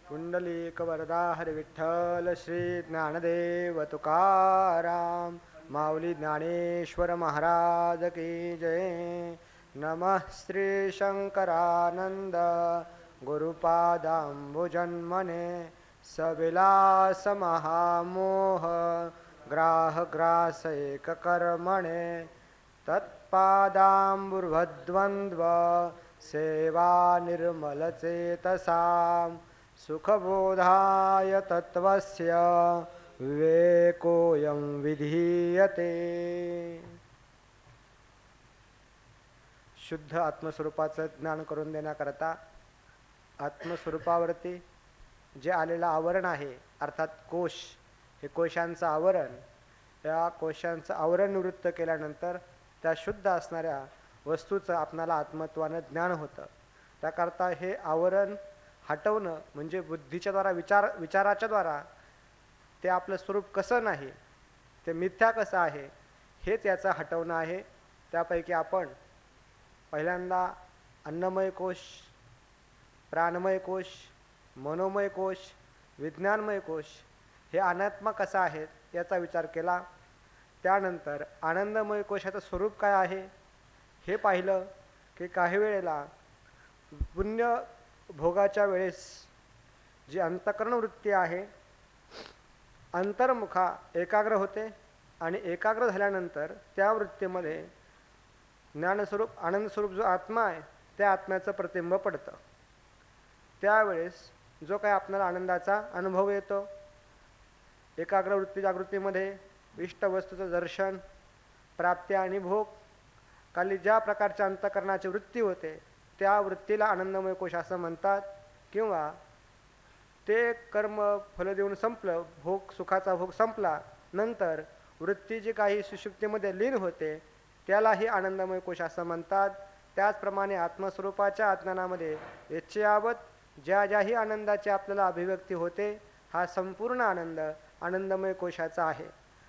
पुंडलिक वरदा हरी विठ्ठल श्री ज्ञानदेव तुकाराम माऊली ज्ञानेश्वर महाराज की जय। नमः श्री शंकरानंद गुरुपादांबुजन्मने सविलास महामोह ग्राह ग्रास एक कर्मणे तत्पादांबुर्भद्वन्द्व सेवा निर्मल चेतसाम सुखबोधाय तत्वस्य विवेकोऽयं विधीयते। शुद्ध आत्मस्वरूपाचं ज्ञान करून देण्याकरता आत्मस्वरूपावरती जे आलेलं आवरण आहे अर्थात कोश, हे कोशांचं आवरण, या कोशांचं आवरण निवृत्त केल्यानंतर त्या शुद्ध असणाऱ्या वस्तूचं आपणाला आत्मत्वानं ज्ञान होतं। त्याकरता हे आवरण हटवणं म्हणजे बुद्धीच्या द्वारा विचाराच्या द्वारा ते आपलं स्वरूप कसं नाही, ते मिथ्या कसं आहे, हेच याचं हटवणं आहे। त्यापैकी आपण पहिल्यांदा अन्नमय कोश, प्राणमय कोश, मनोमय कोश, विज्ञानमय कोश हे अनात्मा कसा आहे याचा विचार केला। त्यानंतर आनंदमय कोशाचं स्वरूप काय आहे हे पाहिलं की काही वेळेला पुण्य भोगाच्या वेळेस जी अंतःकरण वृत्ती आहे अंतर्मुखा एकाग्र होते आणि एकाग्र झाल्यानंतर त्या वृत्तीमध्ये ज्ञानस्वरूप आनंदस्वरूप जो आत्मा आहे त्या आत्म्याचं प्रतिबिंब पडतं। त्यावेळेस जो काही आपल्याला आनंदाचा अनुभव येतो, एकाग्र वृत्ती जागृतीमध्ये इष्ट वस्तूचं दर्शन, प्राप्ती आणि भोग, खाली ज्या प्रकारच्या अंतःकरणाची वृत्ती होते त्या वृत्तीला आनंदमय कोश असं म्हणतात। किंवा ते कर्म फल देऊन संपलं, भोग सुखाचा भोग संपला नंतर वृत्ती जी काही सुषुप्तीमध्ये लीन होते त्यालाही आनंदमय कोश असं म्हणतात। त्याचप्रमाणे आत्मस्वरूपाच्या अज्ञानामध्ये इच्छेयावत ज्या ज्याही आनंदाची आपल्याला अभिव्यक्ती होते हा संपूर्ण आनंद आनंदमय कोशाचा आहे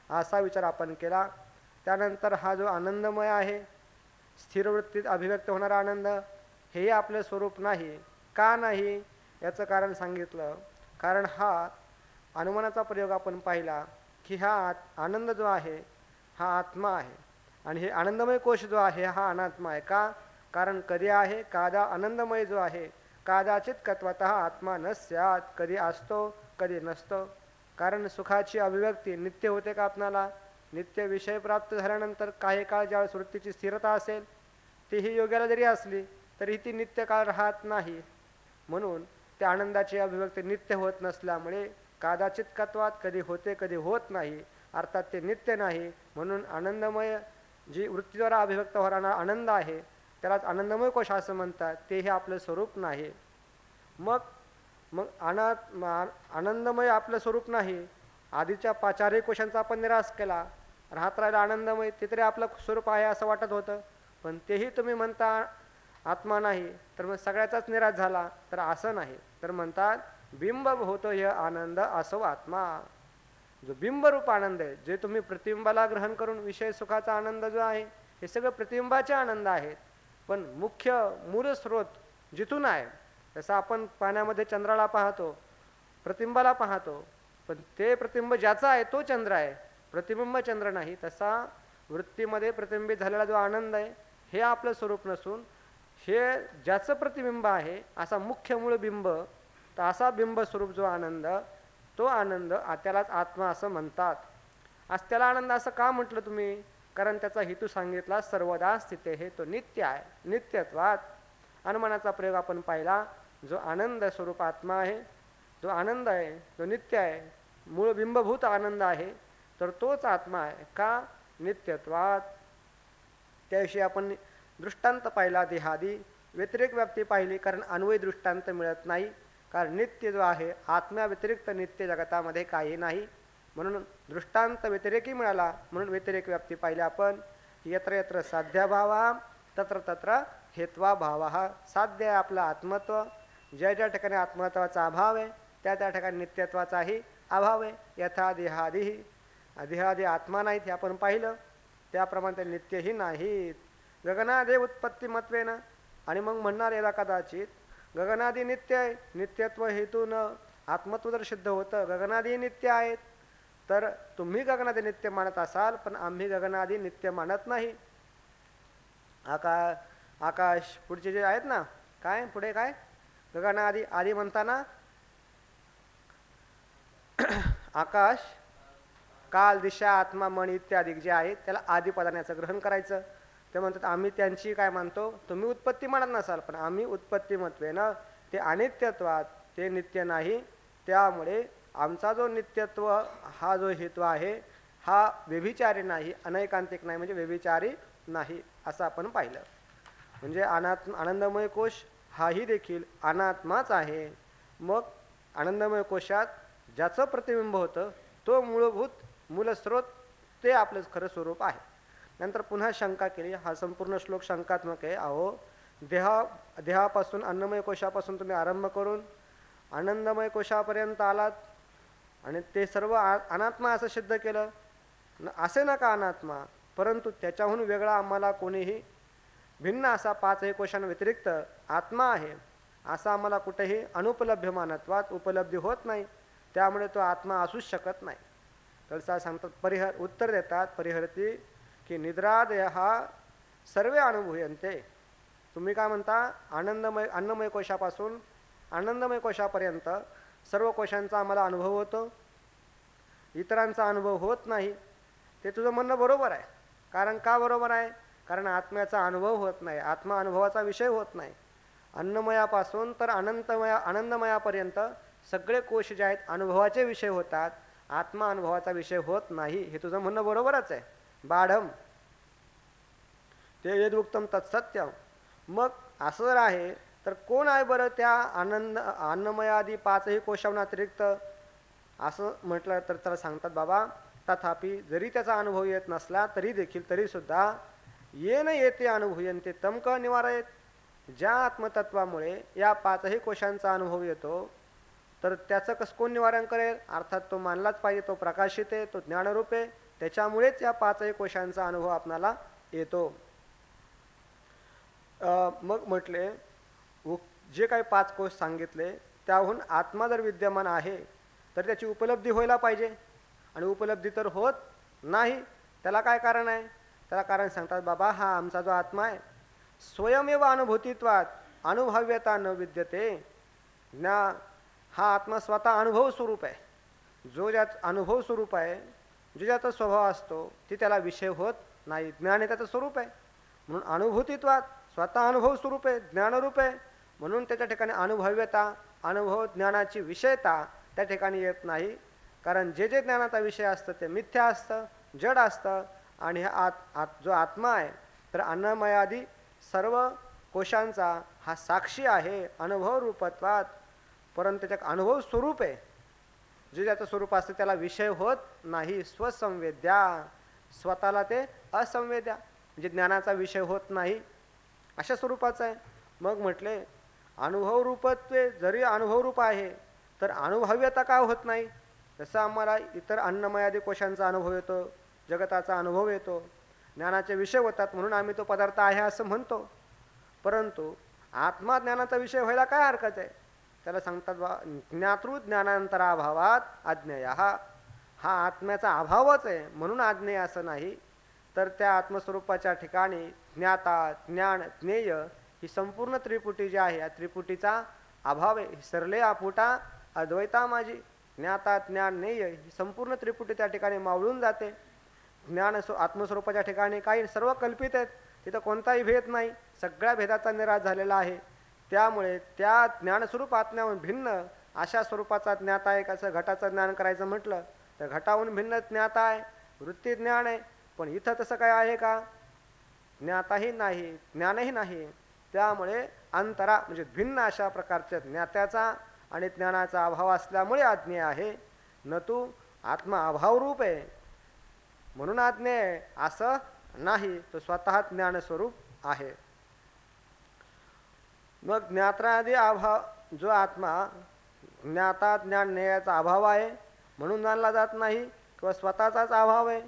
असा विचार आपण केला। त्यानंतर हा जो आनंदमय आहे स्थिर वृत्तीत अभिव्यक्त होणारा आनंद हेही आपलं स्वरूप नाही, का नाही याचं कारण सांगितलं। कारण हा अनुमानाचा प्रयोग आपण पाहिला की हा आनंद जो आहे हा आत्मा आहे आणि हे आनंदमय कोश जो आहे हा अनात्मा आहे। का? कारण कधी आहे कादा आनंदमय जो आहे कादाचित कत्वतः आत्मा न स्यात्, कधी असतो कधी नसतो। कारण सुखाची अभिव्यक्ती नित्य होते का आपणाला? नित्य विषय प्राप्त झाल्यानंतर काही काळ ज्यावेळेस वृत्तीची स्थिरता असेल तीही योग्याला जरी असली तरी ती नित्य काळ राहत नाही। म्हणून त्या आनंदाची अभिव्यक्ती नित्य होत नसल्यामुळे कादाचित कत्वात कधी होते कधी होत नाही, अर्थात ते नित्य नाही। म्हणून आनंदमय जी वृत्तीद्वारा अभिव्यक्त होणारा आनंद आहे त्यालाच आनंदमय कोश असं म्हणतात, तेही आपलं स्वरूप नाही। मग आनंदमय आपलं स्वरूप नाही, आधीच्या चारही कोशांचा आपण निराश केला, राहत राहिला आनंदमय, ते तरी आपलं स्वरूप आहे असं वाटत होतं, पण तेही तुम्ही म्हणता आत्मा नाही, तर मग सगळ्याचाच निराश झाला, तर असं नाही। तर म्हणतात बिंब होतो हे आनंद असो आत्मा, जो बिंबरूप आनंद आहे, जे तुम्ही प्रतिबिंबाला ग्रहण करून विषय सुखाचा आनंद जो आहे हे सगळं प्रतिबिंबाचे आनंद आहेत, पण मुख्य मूळ स्रोत जिथून आहे, जसं आपण पाण्यामध्ये चंद्राला पाहतो, प्रतिबिंबाला पाहतो, पण ते प्रतिबिंब ज्याचा आहे तो चंद्र आहे, प्रतिबिंब चंद्र नाही। तसा वृत्तीमध्ये प्रतिबिंबित झालेला जो आनंद आहे हे आपलं स्वरूप नसून हे ज्याचं प्रतिबिंब आहे असा मुख्य मूळ बिंब, तर असा बिंब स्वरूप जो आनंद, तो आनंद त्यालाच आत्मा असं म्हणतात। आज त्याला आनंद असं का म्हटलं तुम्ही? कारण त्याचा हेतू सांगितला सर्वदा स्थिते हे तो नित्य आहे, नित्यत्वात। अनुमानाचा प्रयोग आपण पाहिला, जो आनंद स्वरूप आत्मा आहे, जो आनंद आहे, जो नित्य आहे, मूळ बिंबभूत आनंद आहे, तर तोच आत्मा आहे। का? नित्यत्वात। त्याविषयी आपण दृष्टांत पाहिला, देहादी व्यतिरेक व्याप्ती पाहिली, कारण अन्वय दृष्टांत मिळत नाही। कारण नित्य जो आहे आत्म्या व्यतिरिक्त नित्य जगतामध्ये काही नाही, म्हणून दृष्टांत व्यतिरेकी मिळाला, म्हणून व्यतिरेक व्याप्ती पाहिली आपण। यत्र यत्र साध्याभावा तत्र तत्र हेत्वा भावा, साध्य आहे आपलं आत्मत्व, ज्या ज्या ठिकाणी आत्मत्वाचा अभाव आहे त्या त्या ठिकाणी नित्यत्वाचाही अभाव आहे। यथा देहादी, देहादी आत्मा नाहीत हे आपण पाहिलं, त्याप्रमाणे ते नित्यही नाहीत। गगनादे उत्पत्तीमत्वेन, आणि मग म्हणणार याला कदाचित गगनादी नित्य आहे, नित्यत्व हेतून आत्मत्व जर सिद्ध होतं, गगनादी नित्य आहेत, तर तुम्ही गगनादी नित्य मानत असाल, पण आम्ही गगनादी नित्य मानत नाही. आकाश पुढचे जे आहेत ना, काय पुढे काय गगनादी आदी म्हणताना आकाश, काल, दिशा, आत्मा, मन इत्यादी जे आहेत त्याला आदी पदार्थाचं ग्रहण करायचं. ते म्हणतात आम्ही त्यांची काय मानतो, तुम्ही उत्पत्ती मानत नसाल, पण आम्ही उत्पत्ती महत्त्वेनं ते अनित्यत्वात, ते नित्य नाही. त्यामुळे आमचा जो नित्यत्व हा जो हेतू आहे हा व्यभिचारी नाही, अनैकांतिक नाही, म्हणजे व्यभिचारी नाही असं आपण पाहिलं. म्हणजे आनंदमय कोश हाही देखील अनात्माच आहे. मग आनंदमय कोशात ज्याचं प्रतिबिंब होतं तो मूलस्रोत ते आपलं खरं स्वरूप आहे. नंतर पुन्हा शंका केली. हा संपूर्ण श्लोक शंकात्मक आहे. अहो, देहापासून अन्नमय कोशापासून तुम्ही आरंभ करून आनंदमय कोशापर्यंत आलात आणि ते सर्व अनात्मा असं सिद्ध केलं. असे नका अनात्मा, परंतु त्याच्याहून वेगळा आम्हाला कोणीही भिन्न असा 5 कोशांव्यतिरिक्त आत्मा आहे असा आम्हाला कुठेही अनुपलभ्य मानत्वात उपलब्धी होत नाही. त्यामुळे तो आत्मा असूच शकत नाही. तर सांगतात उत्तर देतात परिहरती की निद्रादय हा सर्वे अनुभूयन्ते. तुम्ही काय म्हणता, अन्नमय कोशापासून आनंदमय कोशापर्यंत सर्व कोशांचा आम्हाला अनुभव होतो, इतरांचा अनुभव होत नाही. ते तुझं म्हणणं बरोबर आहे. कारण का बरोबर आहे? कारण आत्म्याचा अनुभव होत नाही, आत्मा अनुभवाचा विषय होत नाही. अन्नमयापासून तर आनंदमयापर्यंत सगळे कोश जे आहेत अनुभवाचे विषय होतात, आत्मा अनुभवाचा विषय होत नाही. हे तुझं म्हणणं बरोबरच आहे. बाढम ते यदुक्तम तत्सत्यम. मग असं जर आहे तर कोण आहे बरं त्या अन्नमयादी 5 कोशांना अतिरिक्त असं म्हटलं तर त्याला सांगतात बाबा, तथापि जरी त्याचा अनुभव येत नसला तरी सुद्धा येन येते अनुभूयन्ते तम क निवारयेत. ज्या आत्मतत्वामुळे या 5 कोशांचा अनुभव येतो तर त्याचं कोण निवारण करेल? अर्थात तो मानलाच पाहिजे. तो प्रकाशित आहे, तो ज्ञानरूप आहे, त्याच्यामुळेच या 5 कोशांचा अनुभव आपणाला येतो. मग म्हटले जे काही 5 कोश सांगितले त्याहून आत्मा जर विद्यमान आहे तर त्याची उपलब्धी व्हायला पाहिजे, आणि उपलब्धी तर होत नाही. त्याला काय कारण आहे? त्याला कारण सांगतात बाबा, हा आमचा जो आत्मा आहे स्वयमेव अनुभूतित्वात अनुभव्यता न विद्यते. हा आत्मा स्वतः अनुभव स्वरूप आहे. जो ज्यात अनुभव स्वरूप आहे, जो ज्याचा स्वभाव असतो ती त्याला विषय होत नाही. ज्ञान हे त्याचं स्वरूप आहे, म्हणून अनुभूतित्वात स्वतः अनुभव स्वरूप आहे, ज्ञानरूप आहे, म्हणून त्याच्या ठिकाणी अनुभव्यता, अनुभव ज्ञानाची विषयता त्या ठिकाणी येत नाही. कारण जे ज्ञानाचा विषय असतं ते मिथ्या असतं, जड असतं. आणि जो आत्मा आहे तर अन्नमयादी सर्व कोशांचा हा साक्षी आहे अनुभव रूपत्वात, परंतु त्याचा अनुभव स्वरूप आहे. जे ज्याचं स्वरूप असतं त्याला विषय होत नाही. स्वसंवेद्या, स्वतःला ते असंवेद्या, म्हणजे ज्ञानाचा विषय होत नाही अशा स्वरूपाचं आहे. मग म्हटले अनुभव रूपत्वे जरी अनुभव रूप आहे तर अनुभव्यता का होत नाही? जसं आम्हाला इतर अन्नमयादी कोशांचा अनुभव येतो, जगताचा अनुभव येतो, ज्ञानाचे विषय होतात, म्हणून आम्ही तो पदार्थ आहे असं म्हणतो. परंतु आत्मा ज्ञानाचा विषय व्हायला काय हरकत आहे? त्याला सांगतात ज्ञातृ ज्ञानांतराभावात अज्ञेय. हा आत्म्याचा अभावच आहे म्हणून अज्ञेय असं नाही. तर त्या आत्मस्वरूपाच्या ठिकाणी ज्ञाता, ज्ञान, ज्ञेय ही संपूर्ण त्रिपुटी जी आहे या त्रिपुटीचा अभाव आहे. सरले आपुटा अद्वैता माझी. ज्ञाता, ज्ञान, ज्ञेय ही संपूर्ण त्रिपुटी त्या ठिकाणी मावळून जाते. आत्मस्वरूपाच्या ठिकाणी काही सर्व कल्पित आहेत, तिथं कोणताही भेद नाही, सगळ्या भेदाचा निराश झालेला आहे. त्यामुळे त्या ज्ञानस्वरूप आत्म्याहून भिन्न अशा स्वरूपाचा ज्ञाता आहे. कसं घटाचं ज्ञान करायचं म्हटलं तर घटाहून भिन्न ज्ञाता आहे, वृत्ती ज्ञान आहे. पण इथं तसं काय आहे का? ज्ञाताही नाही, ज्ञानही नाही. त्यामुळे अंतरा म्हणजे भिन्न अशा प्रकारच्या ज्ञात्याचा आणि ज्ञानाचा अभाव असल्यामुळे अज्ञेय आहे. न तू आत्मा अभावरूप आहे म्हणून अज्ञेय आहे असं नाही, तो स्वतः ज्ञानस्वरूप आहे. मग ज्ञात्रादी अभाव, जो आत्मा ज्ञाता, ज्ञान, ज्ञेयाचा अभाव आहे म्हणून जाणला जात नाही, किंवा स्वतःचाच अभाव आहे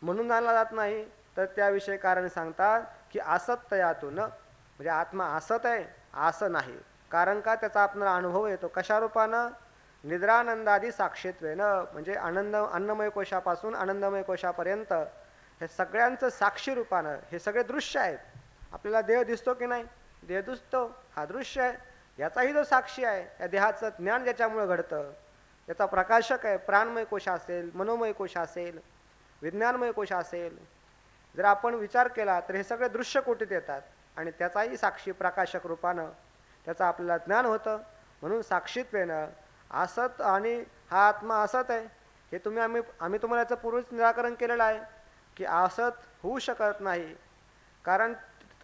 म्हणून जाणला जात नाही, तर त्याविषयी कारण सांगतात की असत्ययातून, म्हणजे आत्मा असत आहे असं नाही. कारण का त्याचा आपल्याला अनुभव येतो. कशा रूपानं? निद्रानंदादी साक्षीत्वेनं, म्हणजे अन्नमय कोशापासून आनंदमय कोशापर्यंत हे सगळ्यांचं साक्षी रूपानं हे सगळे दृश्य आहेत. आपल्याला देह दिसतो की नाही? देह दिसतो, हा दृश्य आहे. याचाही जो साक्षी आहे, या देहाचं ज्ञान ज्याच्यामुळे घडतं, याचा प्रकाशक आहे. प्राणमय कोश असेल, मनोमय कोश असेल, विज्ञानमय कोश असेल, जर आपण विचार केला तर हे सगळे दृश्य कोटीत येतात आणि त्याचाही साक्षी प्रकाशक रूपानं त्याचं आपल्याला ज्ञान होतं. म्हणून साक्षीत्वेनं असत आणि हा आत्मा असत आहे हे आम्ही तुम्हाला याचं पूर्वीच निराकरण केलेलं आहे की असत होऊ शकत नाही. कारण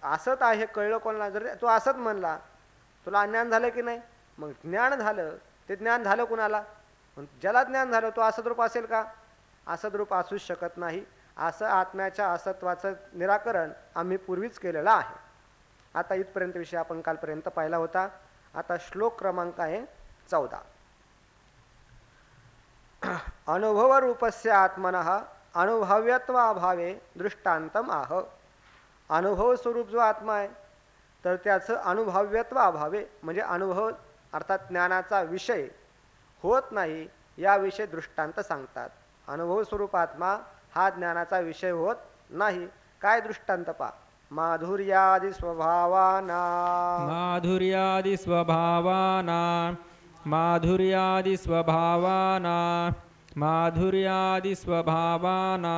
असत आहे हे कळलं कोणाला? जर तू असत म्हणला, तुला ज्ञान झालं की नाही? मग ज्ञान झालं, ते ज्ञान झालं कुणाला? ज्याला ज्ञान झालं तो असद्रूप असेल का? असद्रूप असूच शकत नाही. असं आत्म्याच्या असत्वाचं निराकरण आम्ही पूर्वीच केलेलं आहे. आता इथपर्यंत विषय आपण कालपर्यंत पाहिला होता. आता श्लोक क्रमांक आहे 14. अनुभवरूपस्य आत्मनः अनुभव्यत्वाभावे दृष्टांतम आह. अनुभव स्वरूप जो आत्मा आहे तर त्याचं अनुभव्यत्व अभावे, म्हणजे अनुभव अर्थात ज्ञानाचा विषय होत नाही याविषयी दृष्टांत सांगतात. अनुभव स्वरूप आत्मा हा ज्ञानाचा विषय होत नाही. काय दृष्टांत पा? माधुर्यादि स्वभावाना माधुर्यादि स्वभावाना माधुर्यादि स्वभावाना माधुर्यादि स्वभावाना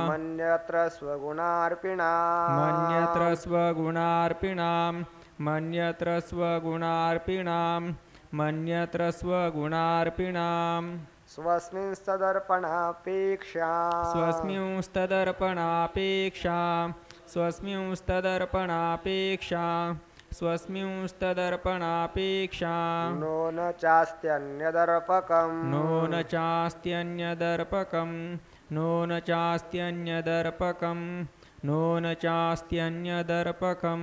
मन्यत्र स्वगुणार्पिणा मन्यत्र स्वगुणार्पिणां मन्यत्र स्वगुणार्पिणां मन्यत्र स्वगुणार्पिणां स्वस्मिंस्तदर्पणापेक्षा स्वस्मिंस्तदर्पणापेक्षा स्वस्मिंस्तदर्पणापेक्षा स्वस्मिंस्तदर्पणापेक्षा नो न चास्त्यन्यदर्पकम् नो न चास्त्यन्यदर्पकं नो न चास्त्यन्यदर्पकं नो न चास्त्यन्यदर्पकं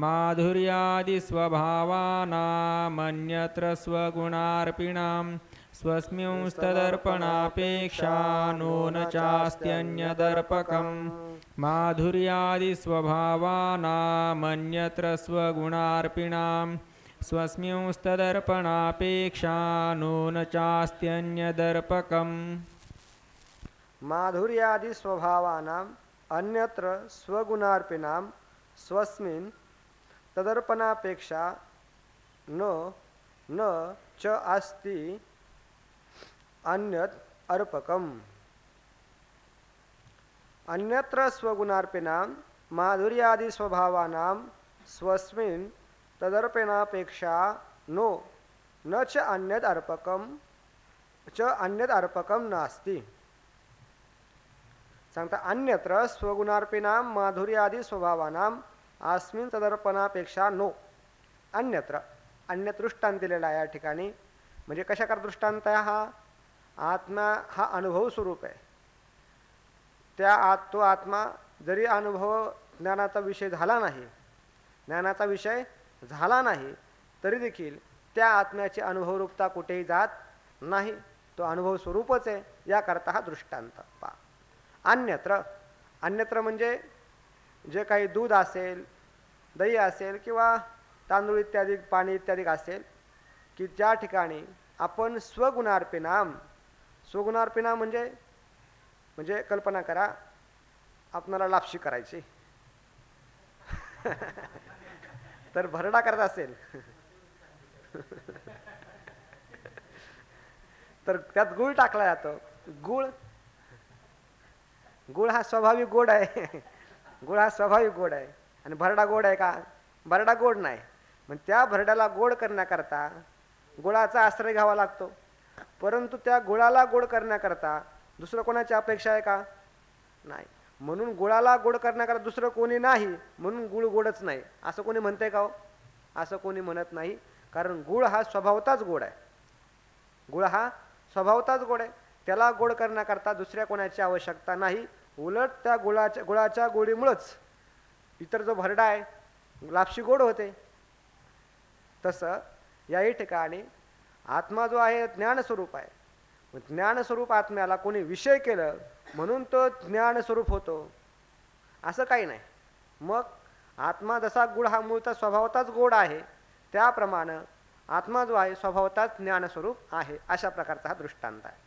माधुर्यादि स्वभावानामन्यत्र स्वगुणार्पिणां स्वस्मिंस्तदर्पणापेक्षा नो न चास्त्यन्यदर्पकं माधुर्यादि स्वभावानामन्यत्र स्वगुणार्पिणां स्वस्मिंस्तदर्पणापेक्षा नो न चास्त्यन्यदर्पकम्. माधुर्यादि स्वभावानां अन्यत्र स्वगुणार्पिणां स्वस्मिन् तदर्पणापेक्षा न च अस्ति अन्यत् अर्पकम्. अन्यत्र स्वगुणार्पिणां माधुर्यादि स्वभावानां स्वस्मिन् तदर्पणापेक्षा न च अन्यत् अर्पकं नास्ति. सांगता अन्यत्र स्वगुणार्पिणां माधुर्यादि स्वभावानां अस्मिन् तदर्पणापेक्षा नो. अन्यत्र अन्य दृष्टांत दिलेला आहे या ठिकाणी. म्हणजे कशाकार दृष्टांत आहे हा? आत्मा हा अनुभव स्वरूप आहे. तो आत्मा जरी अनुभव ज्ञानाचा विषय झाला नाही तरी देखील त्या आत्म्याची अनुभवरूपता कुठेही जात नाही. तो अनुभव स्वरूपच आहे. याकरता हा दृष्टांत पहा. अन्यत्र म्हणजे जे काही दूध असेल, दही असेल किंवा तांदूळ इत्यादी, पाणी इत्यादी असेल की ज्या ठिकाणी आपण स्वगुणार्पिणाम म्हणजे कल्पना करा आपणाला लापशी करायची तर भरडा करत असेल तर त्यात गुळ टाकला जातो. गुळ हा स्वाभाविक गोड आहे. गुळ हा स्वाभाविक गोड आहे. आणि भरडा गोड आहे का? भरडा गोड नाही. मग त्या भरड्याला गोड करण्याकरता गुळाचा आश्रय घ्यावा लागतो. परंतु त्या गुळाला गोड करण्याकरता दुसरं कोणाची अपेक्षा आहे का? नाही. म्हणून गुळाला गोड करण्याकरता दुसरं कोणी नाही, म्हणून गुळ गोडच नाही असं कोणी म्हणतंय का हो? असं कोणी म्हणत नाही. कारण गुळ हा स्वभावताच गोड आहे. त्याला गोड करण्याकरता दुसऱ्या कोणाची आवश्यकता नाही. उलट त्या गुळाच्या गोडीमुळेच इतर जो भरडा आहे लापशी गोड होते. तसं याही ठिकाणी आत्मा जो आहे ज्ञानस्वरूप आहे. ज्ञानस्वरूप आत्म्याला कोणी विषय केलं म्हणून तो ज्ञानस्वरूप होतो असं काही नाही. मग आत्मा जसा गुळ हा मूळचा स्वभावताच गोड आहे त्याप्रमाणे आत्मा जो आहे स्वभावताच ज्ञानस्वरूप आहे. अशा प्रकारचा हा दृष्टांत आहे.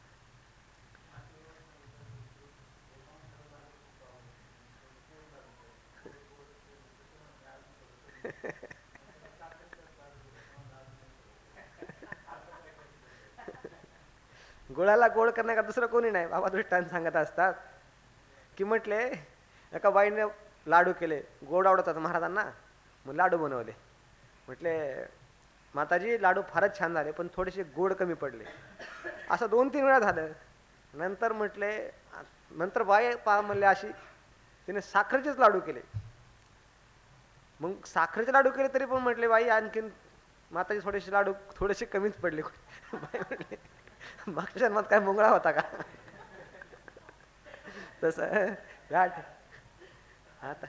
गुळाला गोड करण्याका दुसरं कोणी नाही. बाबा दृष्टांत सांगत असतात की म्हटले एका बाईने लाडू केले, गोड आवडतात महाराजांना, मग लाडू बनवले. म्हटले माताजी लाडू फारच छान झाले पण थोडेसे गोड कमी पडले. असं 2-3 वेळा झालं. नंतर बाई म्हणले अशी, तिने साखरेचेच लाडू केले. मग साखरेचे लाडू केले तरी पण म्हटले बाई आणखीन माताजी थोडेसे लाडू थोडेसे कमीच पडले. बाई म्हटले मागच्या जन्मात काय मुंगळा होता का? तसं आता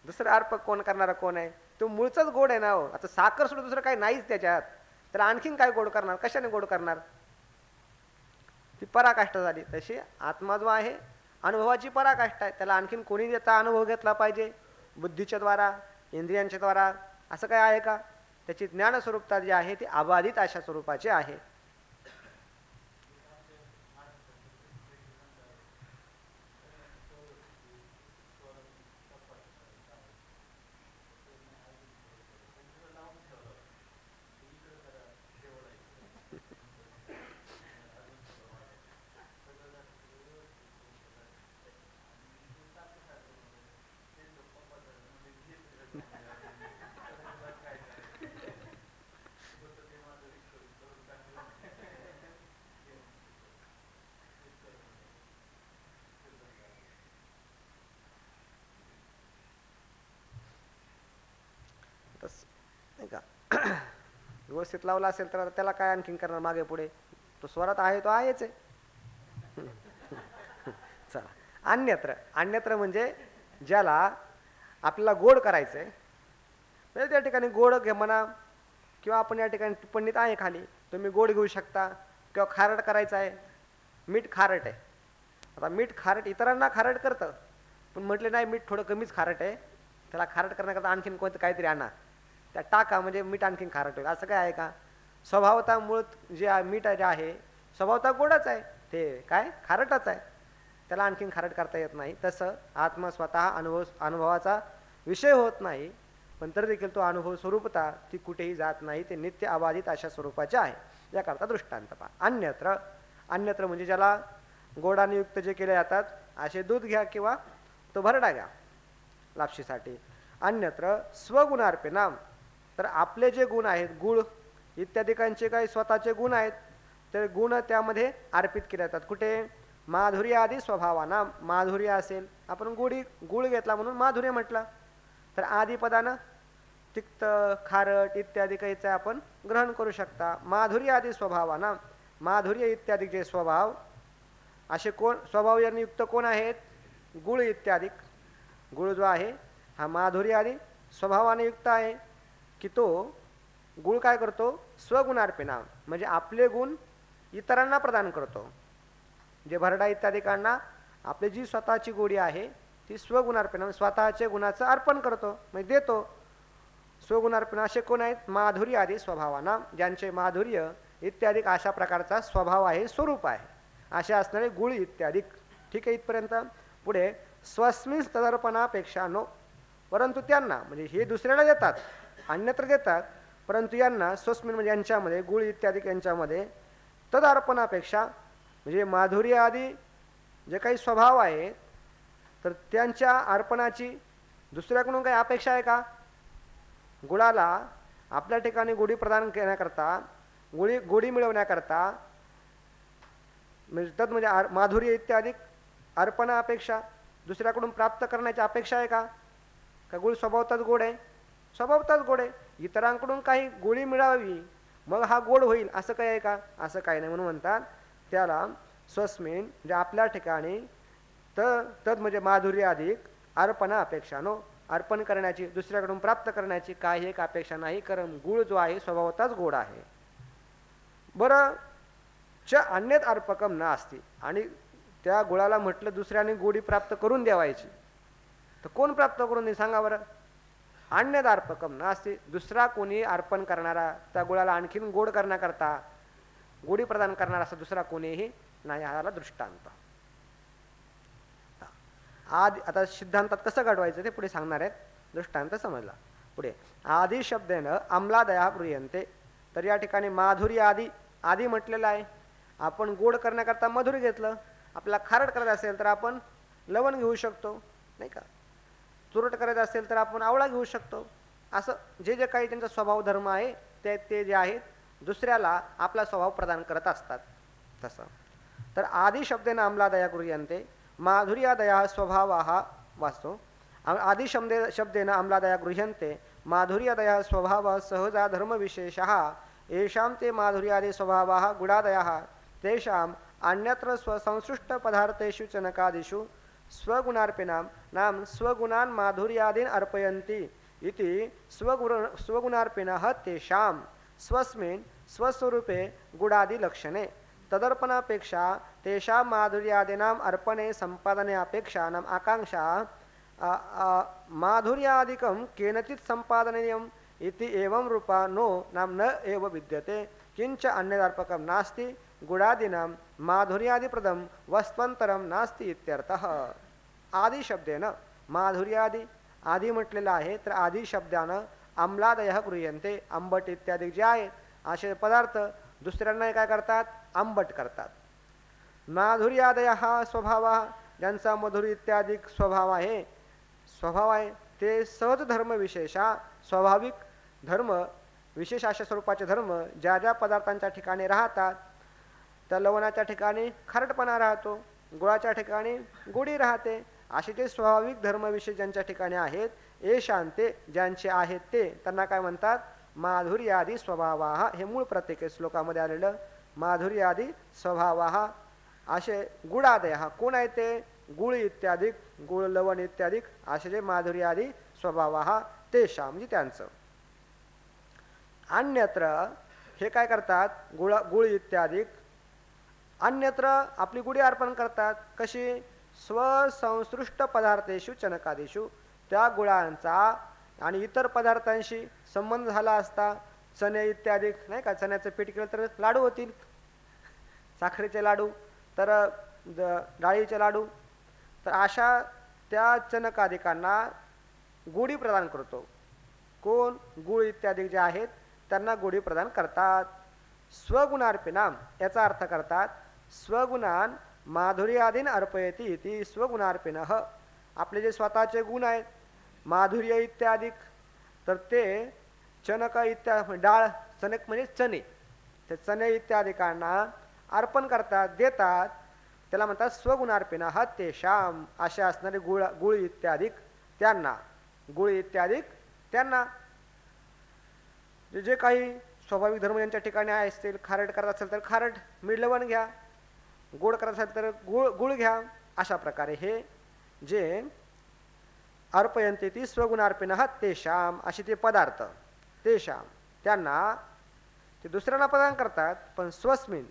दुसरं अर्पक कोण करणारा कोण आहे? तो मूळचाच गोड आहे ना हो. आता साखर सोडून दुसरं काही नाहीच त्याच्यात, तर आणखीन काय गोड करणार? कशाने गोड करणार? ती पराकाष्ठा झाली. तशी आत्मा जो आहे अनुभवाची पराकाष्ठा आहे. त्याला आणखीन कोणी त्याचा अनुभव घेतला पाहिजे बुद्धीच्या द्वारा, इंद्रियांच्या द्वारा? असं काय आहे का? त्याची ज्ञानस्वरूपता जी आहे ती अबाधित अशा स्वरूपाची आहे. नाही का व्यवस्थित लावला असेल तर त्याला काय आणखीन करणार मागे पुढे? तो स्वरात आहे तो आहेच आहे. चला अन्यत्र म्हणजे ज्याला आपल्याला गोड करायचंय, म्हणजे त्या ठिकाणी गोड घे म्हणा, किंवा आपण या ठिकाणी टिप्पणीत आहे खाली तुम्ही गोड घेऊ शकता, किंवा खारट करायचं आहे. मीठ खारट आहे. आता मीठ खारट इतरांना खारट करतं, पण म्हटले नाही मीठ थोडं कमीच खारट आहे, त्याला खारट करण्याकरता आणखीन कोणतं काहीतरी आणा, त्या टाका म्हणजे मीठ आणखीन खारट होईल. असं काय आहे का? स्वभावता मूळ जे मीठ जे आहे स्वभावता गोडच आहे, ते काय खारटच आहे, त्याला आणखीन खारट करता येत नाही. तसं आत्मा स्वतः अनुभवाचा विषय होत नाही, पण तरी देखील तो अनुभव स्वरूपता ती कुठेही जात नाही, ते नित्य अबाधित अशा स्वरूपाचे आहे. याकरता दृष्टांत पहा. अन्यत्र म्हणजे ज्याला गोडाने युक्त जे केले जातात, असे दूध घ्या किंवा तो भरडा घ्या लापशीसाठी. अन्यत्र स्वगुणार्पणम, तर आपले जे गुण आहेत, गुळ इत्यादिकांचे काही स्वतःचे गुण आहेत, ते गुण त्यामध्ये अर्पित केले जातात. कुठे? माधुर्य आदी स्वभावाना. माधुर्य असेल, आपण गुळ घेतला म्हणून माधुर्य म्हटलं, तर आदी पदानं तिक्त खारट इत्यादी काहीचे आपण ग्रहण करू शकता. माधुर्य आदी स्वभावाना, माधुर्य इत्यादी जे स्वभाव, असे कोण स्वभाव यांनी युक्त कोण आहेत? गुळ इत्यादी. गुळ जो आहे हा माधुर्य आदी स्वभावाने युक्त आहे, की तो गुळ काय करतो? स्वगुणार्पणा, म्हणजे आपले गुण इतरांना प्रदान करतो. जे भरडा इत्यादिकांना आपली जी स्वतःची गोडी आहे ती स्वगुणार्पणा, स्वतःचे गुणाचं अर्पण करतो, म्हणजे देतो. स्वगुणार्पण असे कोण आहेत? माधुर्य आदी स्वभावाना, ज्यांचे माधुर्य इत्यादी अशा प्रकारचा स्वभाव आहे, स्वरूप आहे, असे असणारे गुळ इत्यादी. ठीक आहे इथपर्यंत. पुढे स्वस्मिन तदर्पणापेक्षा नो, परंतु त्यांना म्हणजे हे दुसऱ्याला देतात, अन्यत्र देतात, परंतु यांना स्वस्मिन म्हणजे यांच्यामध्ये गुळ इत्यादी यांच्यामध्ये तदर्पणापेक्षा म्हणजे माधुर्य आदी जे काही स्वभाव आहे तर त्यांच्या अर्पणाची दुसऱ्याकडून काही अपेक्षा आहे का? गुळाला आपल्या ठिकाणी गोडी प्रदान करण्याकरता, गोडी मिळवण्याकरता म्हणजे तद म्हणजे माधुर्य इत्यादी अर्पणा अपेक्षा दुसऱ्याकडून प्राप्त करण्याची अपेक्षा आहे का? का गुळ स्वभावताच गोड आहे? स्वभावताच गोड आहे. इतरांकडून काही गोडी मिळावी मग हा गोड होईल असं काही आहे का? असं काही नाही. म्हणून म्हणतात त्याला स्वस्मिन म्हणजे आपल्या ठिकाणी तद म्हणजे माधुर्य अधिक अर्पणा अपेक्षा नो, अर्पण करण्याची दुसऱ्याकडून प्राप्त करण्याची काही एक अपेक्षा नाही, कारण गुळ जो आहे स्वभावताच गोड आहे. बरं च अन्यत अर्पकम ना असती, आणि त्या गुळाला म्हटलं दुसऱ्याने गोडी प्राप्त करून द्यावायची, तर कोण प्राप्त करून दे सांगा बरं? अन्यदार्पकम नास्ती, दुसरा कोणी अर्पण करणारा, त्या गुळाला आणखीन गोड करण्याकरता गोडी प्रदान करणारा असा दुसरा कोणीही नाही, ह्याला दृष्टांत. आदि आता सिद्धांतात कसं घडवायचं ते पुढे सांगणार आहेत. दृष्टांत समजला. पुढे आदि शब्देनं अम्लादया गृह्यन्ते. तर या ठिकाणी माधुरी आदी, आदी म्हटलेलं आहे. आपण गोड करण्याकरता मधुर घेतलं, आपल्याला खारट करायचं असेल तर आपण लवण घेऊ शकतो, नाही का. तुरट करायचं असेल तर आपण आवळा घेऊ शकतो. असं जे जे काही त्यांचा स्वभाव धर्म आहे ते जे आहेत दुसऱ्याला आपला स्वभाव प्रदान करत असतात. तसं तर आदि शब्देन अम्लादया गृह्यन्ते माधुर्यादया स्वभावाः वास्तव. आदि शब्देन अम्लादया गृह्यन्ते माधुर्यादया स्वभावः सहजा धर्मविशेषः येषां ते माधुर्यादि स्वभावाः गुणादयः तेषाम् अन्यत्र स्वसंसृष्टपदार्थेषु चनकादिषु स्वगुणार्पिणां नाम स्वगुणान् माधुर्यादीन् अर्पयन्ति इति स्वगुणार्पिणः तेषां स्वस्मिन् स्वस्वरूपे गुणादिलक्षणे तदर्पणापेक्षा तेषां माधुर्यादीनाम् अर्पणे संपादने अपेक्षा नाम आकांक्षा माधुर्यादिकं केनचित् संपादनीयम् इति एवं रूपा नो नाम न एव विद्यते किंच अन्यदार्पकं नास्ति गुणादीनां माधुर्यादिप्रदं वस्त्वंतरं नास्ति इत्यर्थः. आदि शब्देन माधुर्यादि आदि म्हटलेलं आहे, तर आदि शब्दानं आम्लादयः गृह्यन्ते, आंबट इत्यादी जे आहेत असे पदार्थ दुसऱ्यांना काय करतात, आंबट करतात. माधुर्यादयः स्वभावः, ज्यांचा मधुर इत्यादी स्वभाव आहे ते सहज धर्म विशेषा, स्वाभाविक धर्म विशेष अशा स्वरूपाचे धर्म ज्या ज्या पदार्थांच्या ठिकाणी राहतात, त्या लवणाच्या ठिकाणी खारटपणा राहतो, गुळाच्या ठिकाणी गोडी राहते, असे जे स्वाभाविक धर्म विशेष ज्यांच्या ठिकाणी आहेत ए शांते ज्यांचे आहेत ते त्यांना काय म्हणतात, माधुर्यादी स्वभावाः. हे मूळ प्रत्येक श्लोकामध्ये आलेलं माधुर्यादी स्वभावाः. असे गुणादयः कोण आहे ते, गुळ इत्यादी, गुळ लवण इत्यादी असे जे माधुर्यादी स्वभावाः तेषां म्हणजे त्यांचं. अन्यत्र हे काय करतात, गुळ इत्यादी अन्यत्र आपली गुढी अर्पण करतात. कशी, स्वसंसृष्ट पदार्थेषु चनकादिषु, त्या गुळांचा आणि इतर पदार्थांशी संबंध झाला असता, चणे इत्यादी नाही का, चण्याचं पीठ केलं तर लाडू होतील, साखरेचे लाडू, तर डाळीचे लाडू, तर अशा त्या चनकादिकांना गोडी प्रदान करतो. कोण, गुळ इत्यादी जे आहेत त्यांना गोडी प्रदान करतात. स्वगुणार्पिणाम याचा अर्थ करतात स्वगुणान माधुर्यादीन अर्पयती इति स्वगुणार्पिणः. आपले जे स्वतःचे गुण आहेत माधुर्य इत्यादी, तर ते चनक इत्यादी डाळ, चणक म्हणजे चणे, ते चणे इत्यादिकांना अर्पण करतात, देतात, त्याला म्हणतात स्वगुणार्पिणः तेषां. असे असणारे गुळ इत्यादी त्यांना, गुळ इत्यादी त्यांना. जे काही स्वाभाविक धर्म यांच्या ठिकाणी असतील, खारट करत असेल तर खारट, मीठ लवण घ्या, गोड करत असेल तर गुळ घ्या. अशा प्रकारे हे जे अर्पयन्ते ती स्वगुणार्पिणः तेषां, असे ते पदार्थ तेषां त्यांना ते दुसऱ्यांना प्रदान करतात, पण स्वस्मिन,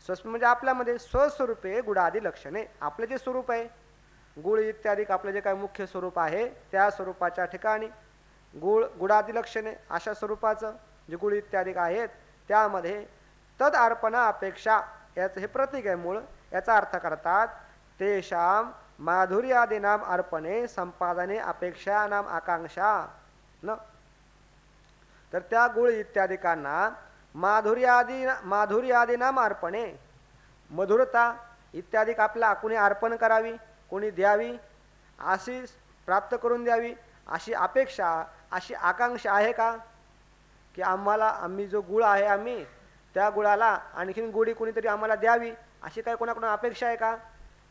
स्वस्मिन म्हणजे आपल्यामध्ये स्वस्वरूपे गुणादी लक्षणे. आपले जे स्वरूप आहे गुळ इत्यादी, आपले जे काही मुख्य स्वरूप आहे त्या स्वरूपाच्या ठिकाणी गुणादी लक्षणे अशा स्वरूपाचं जे गुळ इत्यादी आहेत त्यामध्ये तद अर्पणा अपेक्षा, याचं हे प्रतीक आहे मूळ, याचा अर्थ करतात तेषां माधुर्यादीनाम अर्पणे संपादने अपेक्षा नाम आकांक्षा न. तर त्या गुळ इत्यादिकांना माधुर्यादीनाम अर्पणे, मधुरता इत्यादी आपल्याला कोणी अर्पण करावी, कोणी द्यावी, अशी प्राप्त करून द्यावी अशी अपेक्षा, अशी आकांक्षा आहे का, की आम्ही जो गुळ आहे आम्ही त्या गुळाला आणखीन गोडी कोणीतरी आम्हाला द्यावी अशी काय कोणाकडून अपेक्षा आहे का,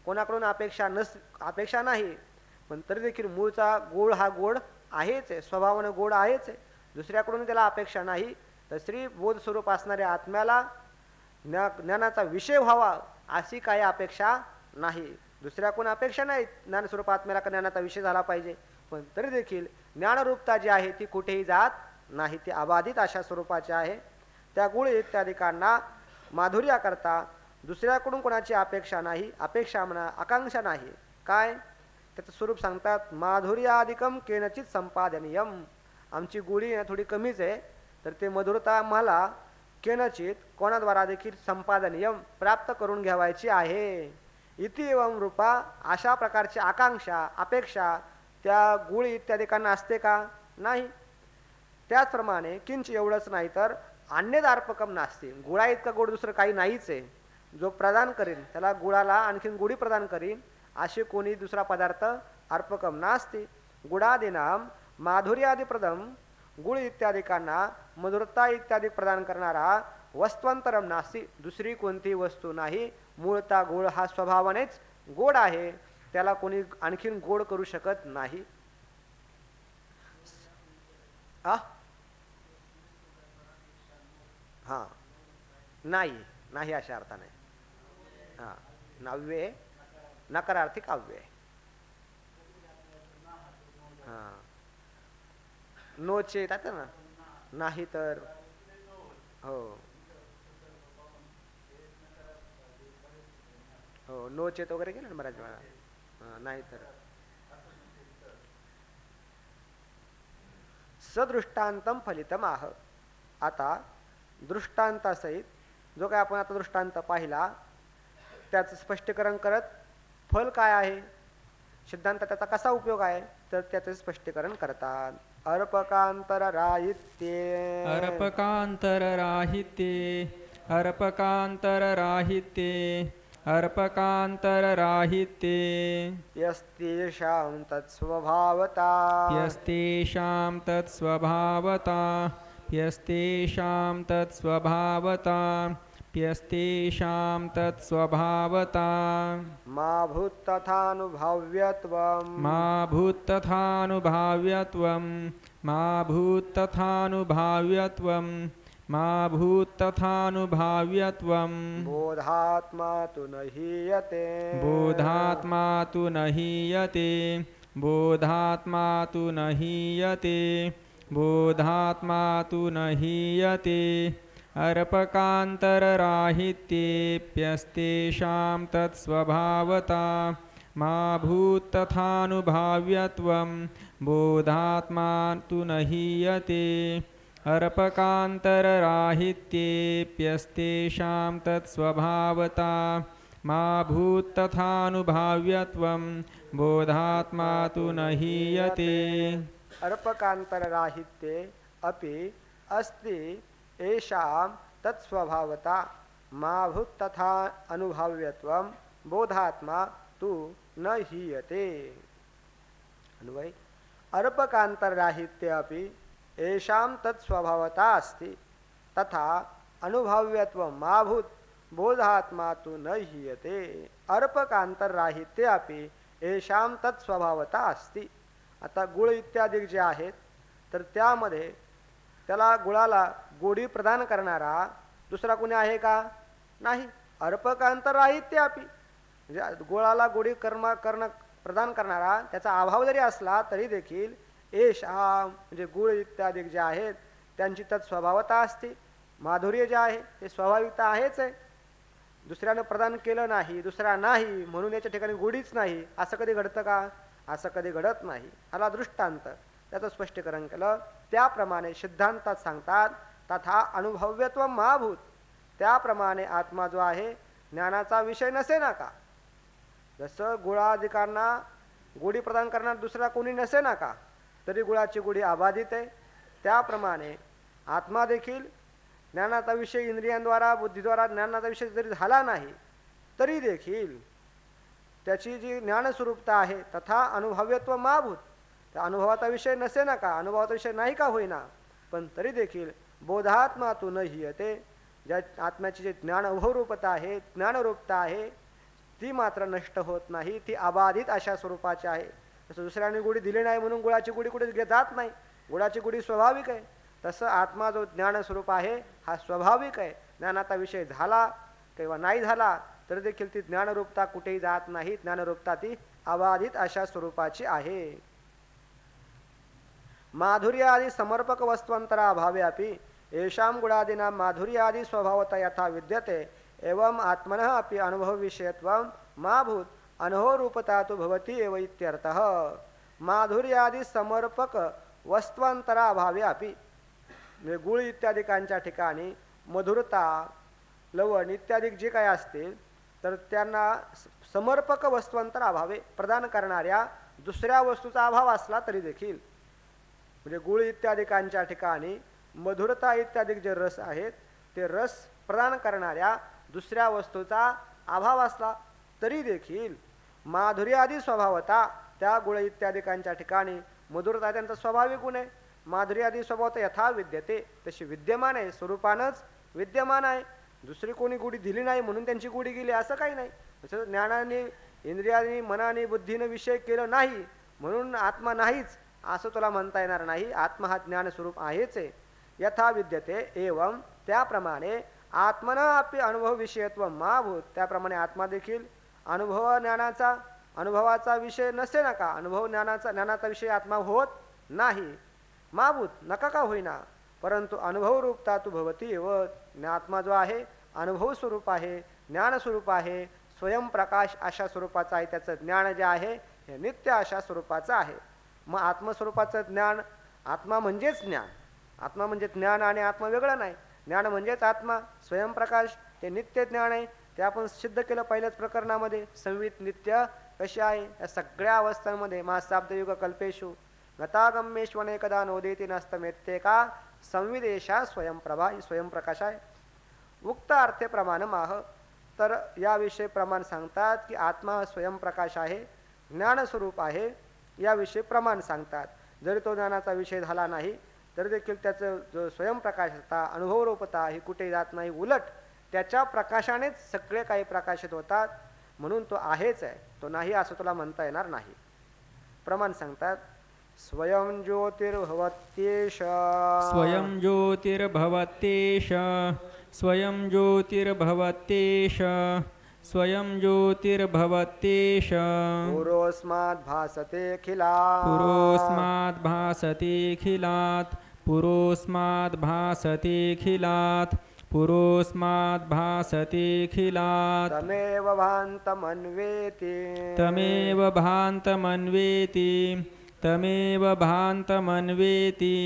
कोणाकडून अपेक्षा नाही. पण तरी देखील मूळचा गोड हा गोड आहेच आहे, स्वभावाने गोड आहेच आहे, दुसऱ्याकडून त्याला अपेक्षा नाही. तर श्री बोध स्वरूप असणाऱ्या आत्म्याला ज्ञानाचा विषय व्हावा अशी काही अपेक्षा नाही, दुसऱ्याकडून अपेक्षा नाही ज्ञानस्वरूप आत्म्याला ज्ञानाचा विषय झाला पाहिजे. पण तरी देखील ज्ञानरूपता जी आहे ती कुठेही जात नाही, ती अबाधित अशा स्वरूपाची आहे. त्या गुळ इत्यादिकांना माधुर्या करता दुसऱ्याकडून कोणाची अपेक्षा नाही, अपेक्षा म्हणा आकांक्षा नाही. काय, त्याचं स्वरूप सांगतात, माधुर्यादिकम केनचित संपादनीयम. आमची गोडी थोडी कमीच आहे, तर ते मधुरता आम्हाला केनचित कोणाद्वारा देखील संपादनीयम प्राप्त करून घ्यावायची आहे. इति एवं रूपा, अशा प्रकारची आकांक्षा अपेक्षा त्या गुळ इत्यादिकांना असते का? नाही. त्याचप्रमाणे किंच एवढंच नाही तर अन्यदार्पकम नास्ती. गुळा इतका गोड दुसरं काही नाहीच आहे. जो प्रदान करीन त्याला गुळाला आणखीन गुढी प्रदान करीन असे कोणी दुसरा पदार्थ अर्पकम नास्ती. गुडादिनाम माधुर्यादि प्रदम, गुळ इत्यादिकांना मधुरता इत्यादी प्रदान करणारा वस्तुअंतरम नास्ती. दुसरी कोणती वस्तू नाही. मूळता गोड हा स्वभावानेच गोड आहे, त्याला कोणी आणखीन गोड करू शकत नाही. हा नाही, नाही अशा अर्थाने. हा नव्वे नकारार्थी काव्य. हा नोचे येतात ना, नाही तर. हो हो नोचेत वगैरे गेलं ना बऱ्याच वेळा. नाही तर सदृष्टांतम फलितम आह. आता दृष्टांतासहित जो काय आपण आता दृष्टांत पाहिला त्याचं स्पष्टीकरण करत फल काय आहे, सिद्धांत त्याचा कसा उपयोग आहे, तर त्याचे स्पष्टीकरण करतात. अर्पकांतरराहित्ये अर्पकांतरराहित्ये अर्पकांतरराहित्ये अर्पकांतरराहित्ये यस्तेषां तत्स्वभावता यस्तेषां तत्स्वभावता यस्तेषां तत्स्वभावता यस्तेषां तत्स्वभावता मा भूत्तथानुभाव्यत्वं मा भूत्तथानुभाव्यत्वं मा भूत्तथानुभाव्यत्वं मा भूत्तथानुभाव्यत्वं बोधात्मा तु न हीयते बोधात्मा तु न हीयते बोधात्मा तु न हीयते बोधात्मा तु न हीयते अर्पकांतरराहित्येप्यस्तेषां तत्स्वभावता मा भूत्तथानुभाव्यत्वं बोधात्मा तु न हीयते अर्पकांतरराहित्येप्यस्तेषां तत्स्वभावता मा भूत्तथानुभाव्यत्वं बोधात्मा तु न हीयते. अर्पकांतरराहित्ये अपि अस्ति येषां तत्स्वभावता मा भूत्तथा अनुभाव्यत्वं बोधात्मा तु न हीयते. अन्वय अर्पकांतरराहित्ये अपि येषां तत्स्वभावता अस्ति तथा अनुभाव्यत्वं मा भूत बोधात्मा तु न हीयते. अर्पकांतरराहित्ये अपि येषां तत्स्वभावता अस्ति. आता गुळ इत्यादी जे आहेत तर त्यामध्ये त्याला गुळाला गोडी प्रदान करणारा दुसरा कोणी आहे का? नाही. अर्पकांतरराहित्यापि म्हणजे गुळाला गोडी प्रदान करणारा त्याचा अभाव जरी असला तरी देखील येषां म्हणजे गुळ इत्यादी जे आहेत त्यांची तत्स्वभावता असते. माधुर्य जे आहे ते स्वाभाविकता आहेच आहे. दुसऱ्यानं प्रदान केलं नाही, दुसरा नाही म्हणून याच्या ठिकाणी गोडीच नाही असं कधी घडतं का? असं कधी घडत नाही. आला दृष्टांत त्याचं स्पष्टीकरण केलं. त्याप्रमाणे सिद्धांतात सांगतात तथा अनुभव्यत्व महाभूत. त्याप्रमाणे आत्मा जो आहे ज्ञानाचा विषय नसे ना का? जसं गुळाधिकांना गोडी प्रदान करणार दुसरा कोणी नसे ना का तरी गुळाची गोडी अबाधित आहे, त्याप्रमाणे आत्मा देखील ज्ञानाचा विषय इंद्रियांद्वारा बुद्धीद्वारा ज्ञानाचा विषय जरी झाला नाही तरी देखील त्याची जी ज्ञानस्वरूपता आहे तथा अनुभव्यत्व महाभूत. त्या अनुभवाचा विषय नसे ना का, अनुभवाचा विषय नाही का होईना, पण तरी देखील बोधात्मा तु न हीयते. ज्या आत्म्याची जी ज्ञान अनुभवरूपता आहे ज्ञानरूपता आहे ती मात्र नष्ट होत नाही, ती अबाधित अशा स्वरूपाची आहे. तसं दुसऱ्याने गोडी दिली नाही म्हणून गुळाची गोडी कुठे जात नाही. गुळाची गोडी स्वाभाविक आहे. तसं आत्मा जो ज्ञानस्वरूप आहे हा स्वाभाविक आहे. ज्ञानाचा विषय झाला किंवा नाही झाला तर देखील ती ज्ञानरूपता कुठेही जात नाही. ज्ञानरूपता ती अबाधित अशा स्वरूपाची आहे. माधुर्यादि समर्पक वस्तुअंतरा अभाव्यापि येषां गुणादीनां माधुर्यादि स्वभावतः यथा विद्यते एवं आत्मनः अपि अनुभव विषयत्वं मा भूत अनहोरूपता तु भवती एव इत्यर्थः। माधुर्यादी समर्पक वस्त्वांतराभावे अपि, म्हणजे गुळ इत्यादिकांच्या ठिकाणी मधुरता, लवण इत्यादी जे काही असतील तर त्यांना समर्पक वस्तुअंतर अभावे, प्रदान करणाऱ्या दुसऱ्या वस्तूचा अभाव असला तरी देखील, म्हणजे गुळ इत्यादिकांच्या ठिकाणी मधुरता इत्यादी जे रस आहेत ते रस प्रदान करणाऱ्या दुसऱ्या वस्तूचा अभाव असला तरी देखील माधुर्यादी स्वभावता, त्या गुळ इत्यादिकांच्या ठिकाणी मधुरता त्यांचा स्वाभाविक गुण आहे. माधुर्यादी स्वभावता यथा विद्यते, तशी विद्यमान आहे, स्वरूपानंच विद्यमान आहे. दुसरी कोणी गुढी दिली नाही म्हणून त्यांची गुढी गेली असं काही नाही. तसं ज्ञानाने, इंद्रियाने, मनाने, बुद्धीने विषय केलं नाही म्हणून आत्मा नाहीच असं तुला म्हणता येणार नाही. आत्मा हा ज्ञानस्वरूप आहेच आहे. यथा विद्यते एवं, त्याप्रमाणे आत्मना अपि अनुभव विषयत्व माभूत, त्याप्रमाणे आत्मा देखील अनुभवाचा विषय नसे नका, अनुभव ज्ञानाचा विषय आत्मा होत नाही. माभूत नका का होईना, परंतु अनुभव रूपता तू भवती एव, आत्मा जो आहे अनुभव स्वरूप आहे, ज्ञान स्वरूप आहे, स्वयंप्रकाश अशा स्वरूपाचा आहे. त्याचं ज्ञान जे आहे हे नित्य अशा स्वरूपाचं आहे. मग आत्मस्वरूपाचं ज्ञान, आत्मा म्हणजेच ज्ञान, आत्मा म्हणजे ज्ञान आणि आत्मा वेगळं नाही. ज्ञान म्हणजेच आत्मा, स्वयंप्रकाश ते नित्य ज्ञान आहे. ते आपण सिद्ध केलं पहिल्याच प्रकरणामध्ये. संवित नित्य कशी आहे, या सगळ्या अवस्थांमध्ये महासाब्दयुग कल्पेशु गतागम्येश्वनेकदा नोदेती नस्तमेत्येका संविदेशा स्वयंप्रभा, स्वयंप्रकाश आहे. उक्त अर्थे प्रमाण माह, तर याविषयी प्रमाण सांगतात की आत्मा स्वयंप्रकाश आहे, ज्ञानस्वरूप आहे, याविषयी प्रमाण सांगतात. जरी तो ज्ञानाचा विषय झाला नाही तरी देखील त्याचं जो स्वयंप्रकाशता, अनुभवरूपता ही कुठे जात नाही, उलट त्याच्या प्रकाशानेच सगळे काही प्रकाशित होतात. म्हणून तो आहेच आहे, तो नाही असं तुला म्हणता येणार नाही. प्रमाण सांगतात स्वयं ज्योतिर्भवत्येष, स्वयं ज्योतिर्भवत्येष, स्वयं ज्योतिर्भवत्येष, स्वयं ज्योतिर्भवत्येष, पुरोस्माद् भासतेऽखिलात्, पुरोस्माद् भासतेऽखिलात्, पुरोस्माद् भासतेऽखिलात्, पुरोस्माद् भासतेऽखिलात्, तमेव भान्तमन्वेति, तमेव भान्तमन्वेति, तमेव भान्तमन्वेति,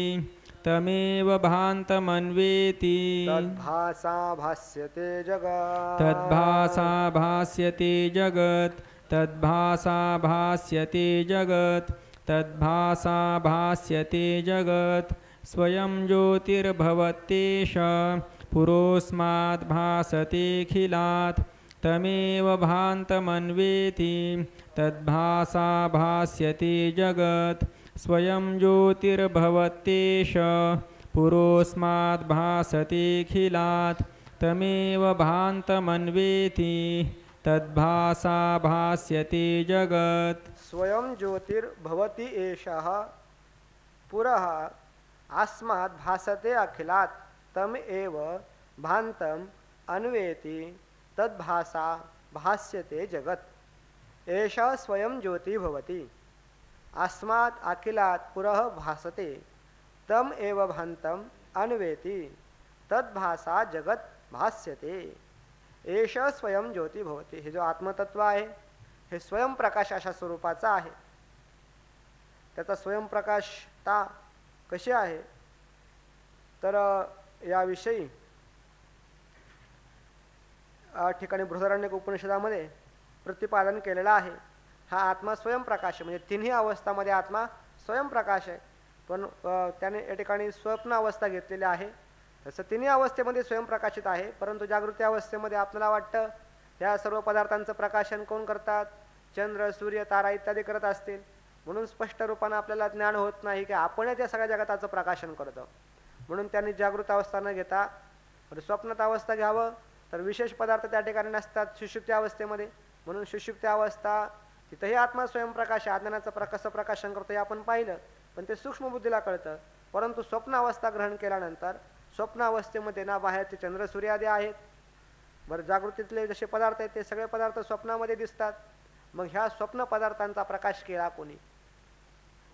तमेव भान्तमन्वेति, तद्भासा भास्यते जगत्, तद्भासा भास्यते जगत्, तद्भासा भास्यते जगत्, तद्भासा भास्यते जगत्. स्वयं ज्योतिर्भवत्येष, पुरोस्माद् भासतेऽखिलात्, तमेव भान्तमन्वेति, तद्भासा भास्यते जगत्. स्वयं ज्योतिर्भवत्येष, पुरोस्माद् भासतेऽखिलात्, तमेव भान्तमन्वेति, तद्भासा भास्यते जगत्. स्वयं ज्योतिर्भवति एषः पुरः अस्मात् भासते अखिलात्, तम एव भान्तम अन्वेति, तद्भासा भास्यते जगत्. एषः स्वयं ज्योति भवति, अस्मात् अखिलात् पुरः भासते, तम एव भान्तम अन्वेति, तद्भासा जगत् भास्यते. एषः स्वयं ज्योति भवति. हे जो आत्मतत्व आहे हे स्वयंप्रकाश अशा स्वरूपाचा आहे. त्याचा स्वयंप्रकाशता कशी आहे तर याविषयी ठिकाणी बृहदारण्यक उपनिषदामध्ये प्रतिपादन केलेलं आहे. हा आत्मा स्वयंप्रकाश म्हणजे तिन्ही अवस्थामध्ये आत्मा स्वयंप्रकाश आहे. पण त्याने या ठिकाणी स्वप्न अवस्था घेतलेली आहे. तसं तिन्ही अवस्थेमध्ये स्वयंप्रकाशित आहे. परंतु जागृती अवस्थेमध्ये आपल्याला वाटतं ह्या सर्व पदार्थांचं प्रकाशन कोण करतात, चंद्र, सूर्य, तारा इत्यादी करत असतील. म्हणून स्पष्ट रूपानं आपल्याला ज्ञान होत नाही की आपणच या सगळ्या जगताचं प्रकाशन करतो. म्हणून त्यांनी जागृत अवस्था न घेता स्वप्नात अवस्था घ्यावं, तर विशेष पदार्थ त्या ठिकाणी नसतात सुषुप्ती अवस्थेमध्ये. म्हणून सुषुप्ती अवस्था तिथंही आत्मा स्वयंप्रकाश अज्ञानाचं कसं प्रकाशन करतो हे आपण पाहिलं, पण ते सूक्ष्म बुद्धीला कळतं. परंतु स्वप्न अवस्था ग्रहण केल्यानंतर स्वप्न अवस्थेमध्ये ना बाहेरचे चंद्र सूर्य आदी आहेत, बरं जागृतीतले जसे पदार्थ आहेत ते सगळे पदार्थ स्वप्नामध्ये दिसतात. मग ह्या स्वप्न पदार्थांचा प्रकाश केला कोणी,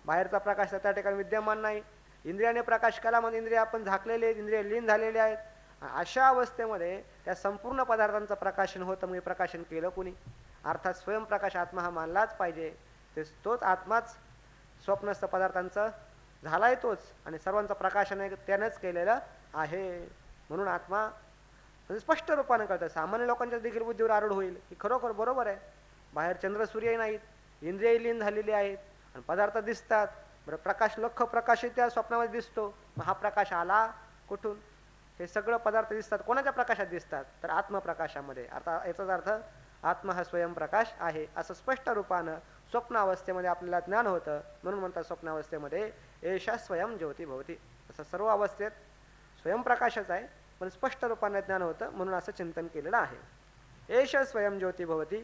बाहेरचा प्रकाश त्या ठिकाणी विद्यमान नाही. इंद्रियाने प्रकाश केला म्हणजे इंद्रिय आपण झाकलेले, इंद्रिय लीन झालेले आहेत. अशा अवस्थेमध्ये त्या संपूर्ण पदार्थांचं प्रकाशन होतं. मग प्रकाशन केलं कोणी, अर्थात स्वयंप्रकाश आत्मा हा मानलाच पाहिजे. तोच आत्माच स्वप्नस्थ पदार्थांचं झालाय तोच, आणि सर्वांचं प्रकाशन त्यानंच केलेलं आहे. म्हणून आत्मा म्हणजे स्पष्ट रूपानं कळतं. सामान्य लोकांच्या देखील बुद्धीवर आरूढ होईल की खरोखर बरोबर आहे, बाहेर चंद्र सूर्य नाहीत, इंद्रिय लीन झालेली आहेत आणि पदार्थ दिसतात. बरं, प्रकाश लख प्रकाशित त्या स्वप्नामध्ये दिसतो, मग हा प्रकाश आला कुठून? हे सगळं पदार्थ दिसतात, कोणाच्या प्रकाशात दिसतात? तर आत्मप्रकाशामध्ये. अर्थात याचाच अर्थ आत्मा हा स्वयंप्रकाश आहे असं स्पष्ट रूपानं स्वप्नावस्थेमध्ये आपल्याला ज्ञान होतं. म्हणून म्हणतात स्वप्नावस्थेमध्ये एषा स्वयं ज्योती भवती. असं सर्व अवस्थेत स्वयंप्रकाशच आहे, पण स्पष्ट रूपाने ज्ञान होतं, म्हणून असं चिंतन केलेलं आहे. एष स्वयं ज्योती भवती,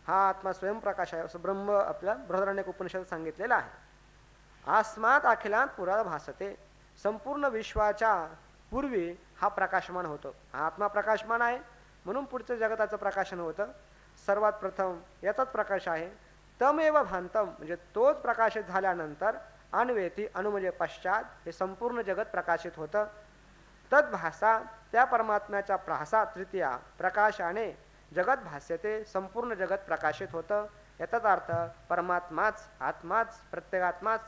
हा आत्मा स्वयंप्रकाश आहे असं ब्रह्म आपल्या बृहदारण्यक उपनिषद सांगितलेलं आहे. आस्मात अखिलांत पुरा भासते, संपूर्ण विश्वाच्या पूर्वी हा प्रकाशमान होतो. हा आत्मा प्रकाशमान आहे, म्हणून पुढचं जगताचं प्रकाशन होतं. सर्वात प्रथम याचाच प्रकाश आहे. तमेव भांतम, म्हणजे तोच प्रकाशित झाल्यानंतर अन्वेती, अणु म्हणजे पश्चात, हे संपूर्ण जगत प्रकाशित होतं. तद्भासा, त्या परमात्म्याच्या भासा तृतीया प्रकाशाने जगत भास्यते, संपूर्ण जगत प्रकाशित होतं. याचाच अर्थ परमात्माच, आत्माच, प्रत्येकात्माच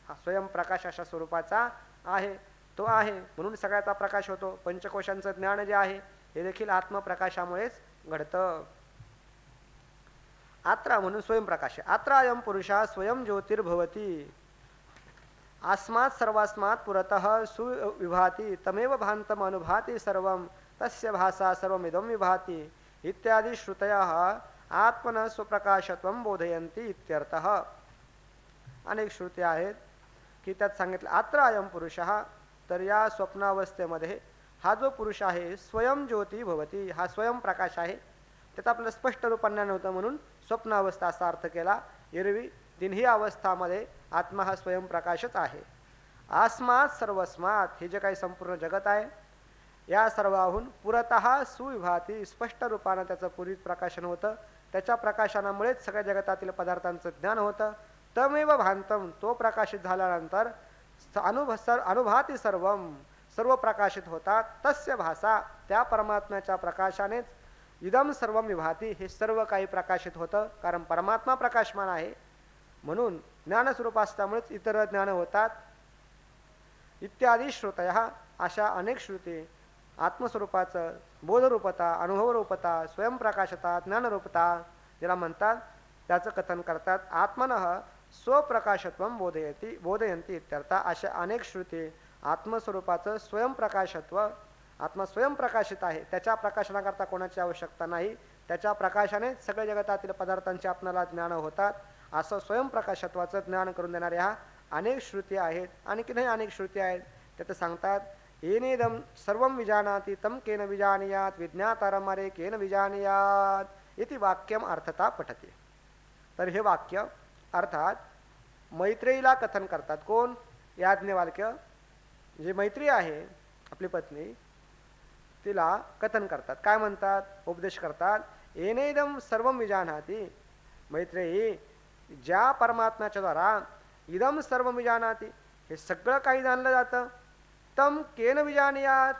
हा स्वयंप्रकाश अशा स्वरूपाचा आहे. तो आहे म्हणून सगळ्याचा प्रकाश होतो. पंचकोशांचं ज्ञान जे आहे हे देखील आत्मप्रकाशामुळेच घडतं. आत्रा म्हणून स्वयंप्रकाश. आत्रायम पुरुषा स्वयं ज्योतिर्भवती, आस्मात् सर्वास्मात् पुरतः सुविभाति, तमेव भान्तम अनुभाति सर्वं, तस्य भासा सर्वमिदं विभाति इत्यादि श्रुतयः आत्मनः स्वप्रकाशत्वं बोधयन्ति इत्यर्थः. अनेक श्रुती आहेत की त्यात सांगितलं अत्र अयम पुरुषः, तर या स्वप्नावस्थेमध्ये हा जो पुरुष आहे स्वयं ज्योती भवती, हा स्वयं प्रकाश आहे. त्यात आपल्याला स्पष्ट रूपाने नव्हतं म्हणून स्वप्नावस्था असा अर्थ केला. एरवी तिन्ही अवस्थामध्ये आत्मा हा स्वयंप्रकाशच आहे. आस्मात सर्वस्मात, हे जे काही संपूर्ण जगत आहे या सर्वाहून पुरतः सुविभाती, स्पष्ट रूपानं त्याचं पुरीत प्रकाशन होतं. त्याच्या प्रकाशनामुळेच सगळ्या जगतातील पदार्थांचं ज्ञान होतं. तमेव भांतम, तो प्रकाशित झाल्यानंतर अनुभवाती सर्वम, सर्व प्रकाशित होतात. तस्य भासा, त्या परमात्म्याच्या प्रकाशानेच इदम सर्वम विभाती, हे सर्व काही प्रकाशित होतं. कारण परमात्मा प्रकाशमान आहे म्हणून ज्ञानस्वरूप असल्यामुळेच इतर ज्ञान होतात. इत्यादी श्रुतया, अशा अनेक श्रुती आत्मस्वरूपाचं बोधरूपता, अनुभवरूपता, स्वयंप्रकाशता, ज्ञानरूपता ज्याला म्हणतात त्याचं कथन करतात. आत्मनः स्वप्रकाशत्वं बोधयन्ति इत्यर्थ. अशा अनेक श्रुती आत्मस्वरूपाचं स्वयंप्रकाशत्व, आत्मा स्वयंप्रकाशित आहे, त्याच्या प्रकाशनाकरता कोणाची आवश्यकता नाही, त्याच्या प्रकाशाने सगळ्या जगतातील पदार्थांचे आपल्याला ज्ञान होतात, असं स्वयंप्रकाशत्वाचं ज्ञान करून देणाऱ्या अनेक श्रुती आहेत. आणखीनही अनेक श्रुती आहेत. त्यात सांगतात येनेदम सर्वं विजानाति तम केन विजानीयात विज्ञातारमरे केन विजानीयात इति वाक्यम अर्थता पठते. तर हे वाक्य अर्थात मैत्रेयीला कथन करतात. कोण? याज्ञवल्क्य, जे मैत्री आहे आपली पत्नी, तिला कथन करतात. काय म्हणतात? उपदेश करतात. येनेदम सर्वं विजानाति, मैत्रेयी, ज्या परमात्म्याच्या द्वारा इदम सर्वं विजानाति, हे सगळं काही जाणलं जातं. तम केन विजानीयात,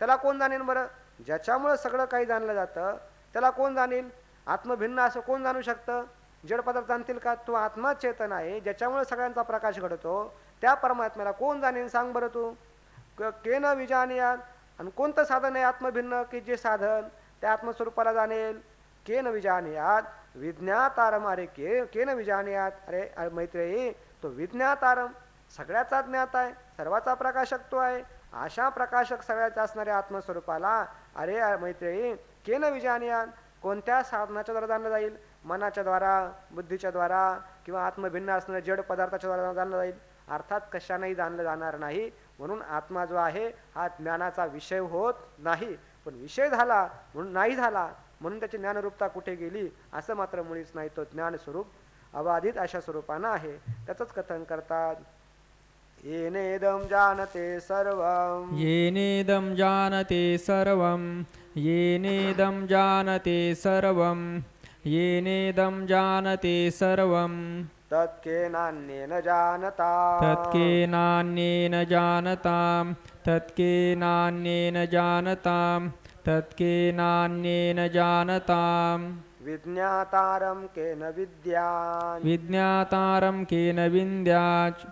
त्याला कोण जाणेल बरं? ज्याच्यामुळं सगळं काही जाणलं जातं त्याला कोण जाणेल? आत्मभिन्न असं कोण जाणू शकतं? जड पदार्थ जाणतील का? तो आत्मा चेतन आहे, ज्याच्यामुळे सगळ्यांचा प्रकाश घडतो. त्या परमात्म्याला कोण जाणेल सांग बरं तू? केन विजानीयात, आणि कोणतं साधन आहे आत्मभिन्न की जे साधन त्या आत्मस्वरूपाला जाणेल? केन विजानीयात विज्ञातारम, अरे केन विजानीयात, अरे मैत्रेयी, तो विज्ञातारम, सगळ्याचा ज्ञात आहे, सर्वाचा प्रकाशक तो आहे. अशा प्रकाशक सगळ्याच्या असणाऱ्या आत्मस्वरूपाला अरे मैत्रेयी केन विजानीयात, कोणत्या साधनाच्या द्वारा जाणलं जाईल? मनाच्या द्वारा, बुद्धीच्या द्वारा, किंवा आत्मभिन्न असणाऱ्या जड पदार्थाच्या द्वारा जाणलं जाईल? अर्थात कशानेही जाणलं जाणार नाही. म्हणून आत्मा जो आहे हा ज्ञानाचा विषय होत नाही, पण विषय झाला म्हणून नाही झाला, म्हणून त्याची ज्ञानरूपता कुठे गेली असं मात्र मुळीच नाही. तो ज्ञानस्वरूप अबाधित अशा स्वरूपानं आहे. त्याचंच कथन करतात. येनेदं जानते सर्वं, येनेदं जानते सर्वं, येनेदं जानते सर्वं, येनेदं जानते सर्वं, तत्केनान्येन जानता, तत्केनान्येन जानतां, तत्केनान्येन जानतां, तत्केनान्येन जानतां, विज्ञातारं केन विद्यात् विज्ञातारं केन विन्द्याच्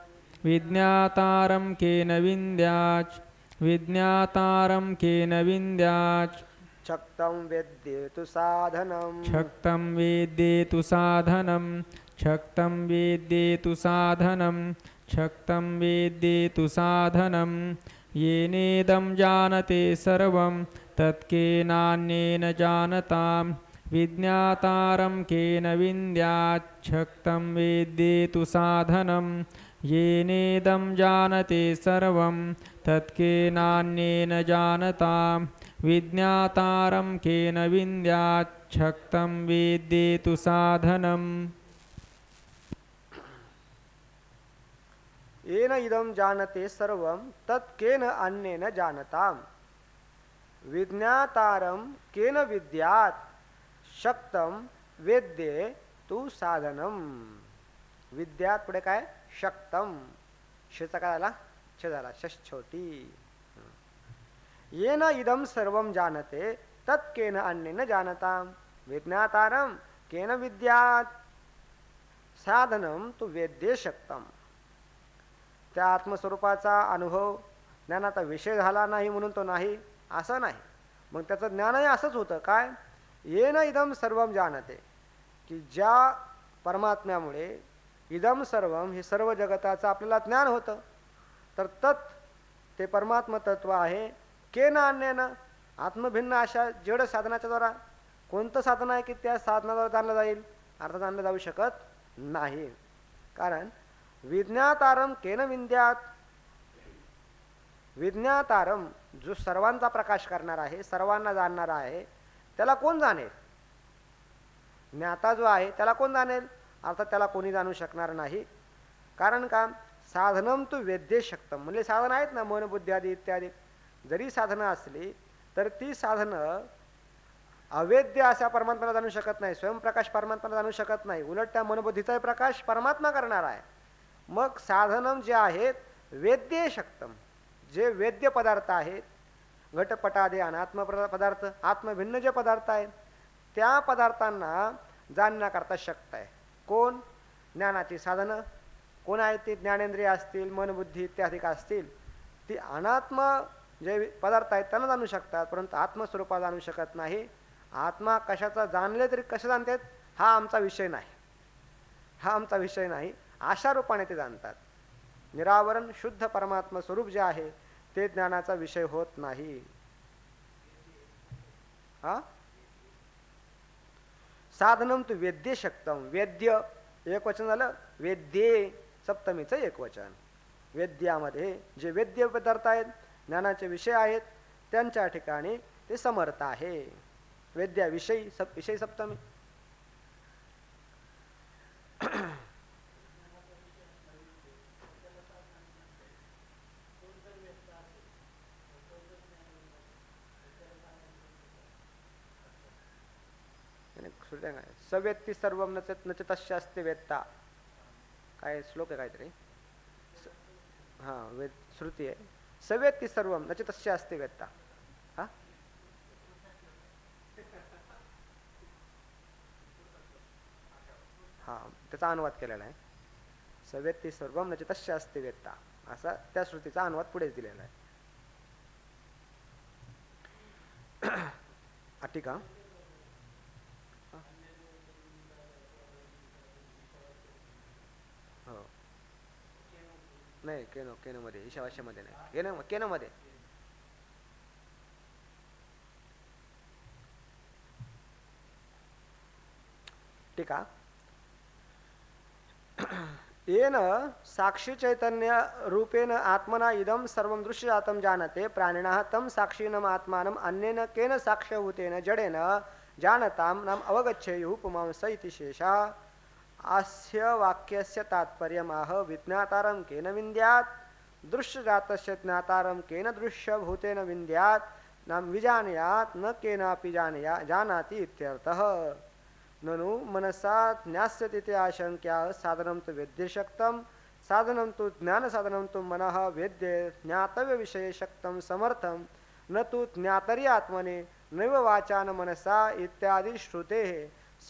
विज्ञातारं केन विन्द्याच् विज्ञातारं केन विन्द्याच् शक्तं वेद्येतु साधनं शक्तं वेद्येतु साधनं शक्तं वेद्येतु साधनं शक्तं वेद्येतु साधनं येनेदं जानते सर्वं तत्केनान्येन जानताम् विज्ञातारं केन विन्द्यात् शक्तं वेद्येतु साधनं येनेदं जानते सर्वं तत्केनान्येन जानताम् विज्ञातारं केन विन्द्यात् शक्तं वेद्येतु साधनम् येन इदं जानते सर्वं तत्केन अन्येन जानताम् विज्ञातारं केन विद्यात् शक्तं वेद्येतु साधनम् विद्यात पुढे काय शक्तं शेचा काय आला छे झाला षष्ठोटी येन इदं सर्वं जानते तत्केन अन्येन जानताम् विज्ञातारं केन विद्यात् साधनं तु वेद्ये शक्तं त्या आत्मस्वरूपाचा अनुभव ज्ञानाचा विषय झाला नाही म्हणून तो नाही असं नाही मग त्याचं ज्ञानही असंच होतं काय येन इदं सर्वं जानते की ज्या परमात्म्यामुळे इदं सर्वं हे सर्व जगताचं आपल्याला ज्ञान होतं तर तत् ते परमात्म तत्व आहे केन अन्येन आत्मभिन्न अशा जड साधनाच्या द्वारा कोणतं साधन आहे की त्या साधनाद्वारे जाणलं जाईल अर्थात जाणलं जाऊ शकत नाही कारण विज्ञातारम केन विद्यात विज्ञातारम जो सर्वांचा प्रकाश करणार आहे सर्वांना जाणणार आहे त्याला कोण जाणेल ज्ञाता जो आहे त्याला कोण जाणेल अर्थात त्याला कोणी जाणू शकणार नाही कारण का साधनम तू वेद्ये शक्तम म्हणजे साधन आहेत ना मन बुद्धी आदी इत्यादी जरी साधनं असली तर ती साधनं अवेद्य अशा परमात्म्याला जाणू शकत नाही स्वयंप्रकाश परमात्म्याला जाणू शकत नाही उलट त्या मनबुद्धीचा प्रकाश परमात्मा करणार आहे मग साधनम जे आहेत वेद्ये शक्तम जे वेद्य पदार्थ आहेत घटपटादे अनात्म पदार्थ आत्मभिन्न जे पदार्थ आहेत त्या पदार्थांना जाणण्याकरता शक्त आहे कोण ज्ञानाची साधनं कोण आहेत ती ज्ञानेंद्रिय असतील मनबुद्धी इत्यादी असतील ती अनात्म जे पदार्थ आहेत त्यांना जाणू शकतात परंतु आत्मस्वरूपाला जाणू शकत नाही आत्मा कशाचा जाणले तरी कसे जाणतात हा आमचा विषय नाही हा आमचा विषय नाही अशा रूपाने ते जाणतात निरावरण शुद्ध परमात्मा स्वरूप जे आहे ते ज्ञानाचा विषय होत नाही हा साधनम तू वेद्ये शक्तम वेद्य एक वचन झालं वेद्ये सप्तमीचं एक वचन वेद्यामध्ये जे वेद्य पदार्थ आहेत ज्ञानाचे विषय आहेत त्यांच्या ठिकाणी ते समर्थ आहे वेद्या विषयी विषय सप्तमी सवेत्ती सर्व नच तस्यास्ति वेत्ता काय श्लोक आहे काहीतरी हा वेद श्रुती आहे सवेत्ती सर्व नच तस्यास्ति वेत्ता हा हा त्याचा अनुवाद केलेला आहे सवेत्ती सर्व नच तस्यास्ति वेत्ता असा त्या श्रुतीचा अनुवाद पुढेच दिलेला आहे ठीक आहे हो नाही केनो मध्ये ईशावास्यामध्ये नाही केनो मध्ये ठीक आहे येन साक्षी चैतन्य रूपेण आत्मना इदं सर्वं दृश्यजातं जानते प्राणिनः तं साक्षिणम् आत्मानम् अन्येन केन साक्ष्यभूतेन जडेन जानतां नाम अवगच्छेयुः पुमांस इति शेषः अस्य वाक्यस्य तात्पर्यमाह विज्ञातारं केन विन्द्यात् दृश्यजातस्य ज्ञातारं केन दृश्यभूतेन विन्द्यात् नाम विजानयात् न केनापि जानाति इत्यर्थः ननु मनसा ज्ञास्यति इति आशंक्या साधनं तु वेद्ये शक्तं साधनं तु ज्ञानसाधनं तु मनः वेद्ये ज्ञातव्य विषये शक्तं समर्थं न तु ज्ञातरि आत्मने नैव वाचान मनसा इत्यादि श्रुतेः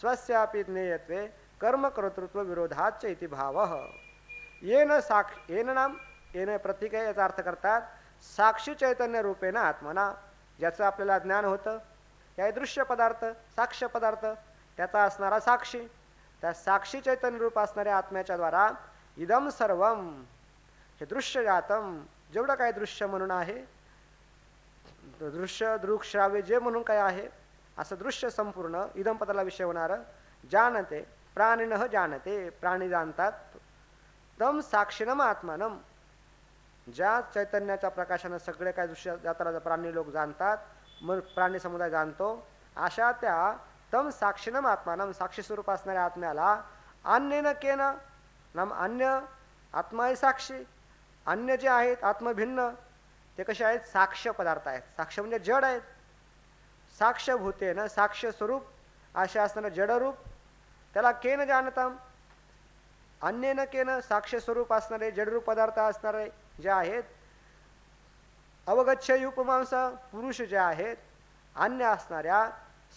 स्वस्यापि ज्ञेयत्वे कर्मकर्तृत्व विरोधाच इति भावः. येन नाम येन प्रतीक आहे, याचा अर्थ करतात साक्षी चैतन्य रूपेण आत्मना, ज्याचं आपल्याला ज्ञान होतं, या दृश्य पदार्थ साक्ष्य पदार्थ त्याचा असणारा साक्षी, त्या साक्षी चैतन्य रूप असणाऱ्या आत्म्याच्या द्वारा इदम सर्वम हे दृश्य जातम, जेवढं काय दृश्य म्हणून आहे, दृश्य दृक्श्राव्य जे म्हणून काय आहे, असं दृश्य संपूर्ण इदम पदाला विषय होणारं जानते प्राणिनः जानते, प्राणी जाणतात. तम साक्षिणम आत्मानम, ज्या चैतन्याच्या प्रकाशानं सगळे काय दृश्य जाताना प्राणी लोक जाणतात, मग प्राणी समुदाय जाणतो, अशा त्या तम साक्षिणम आत्मानम साक्षी स्वरूप असणाऱ्या आत्म्याला अन्येन केन नाम अन्य आत्मा आहे साक्षी, अन्य जे आहेत आत्मभिन्न ते कसे आहेत, साक्ष्य पदार्थ आहेत. साक्ष्य म्हणजे जड आहेत. साक्ष्यभूतेन साक्ष्य स्वरूप असे असणारं जडरूप त्याला केन जाणताम, अन्येन केन साक्ष्य स्वरूप असणारे जडरूप पदार्थ असणारे जे आहेत, अवगच्छय उपमांसा पुरुष जे आहेत, अन्य असणाऱ्या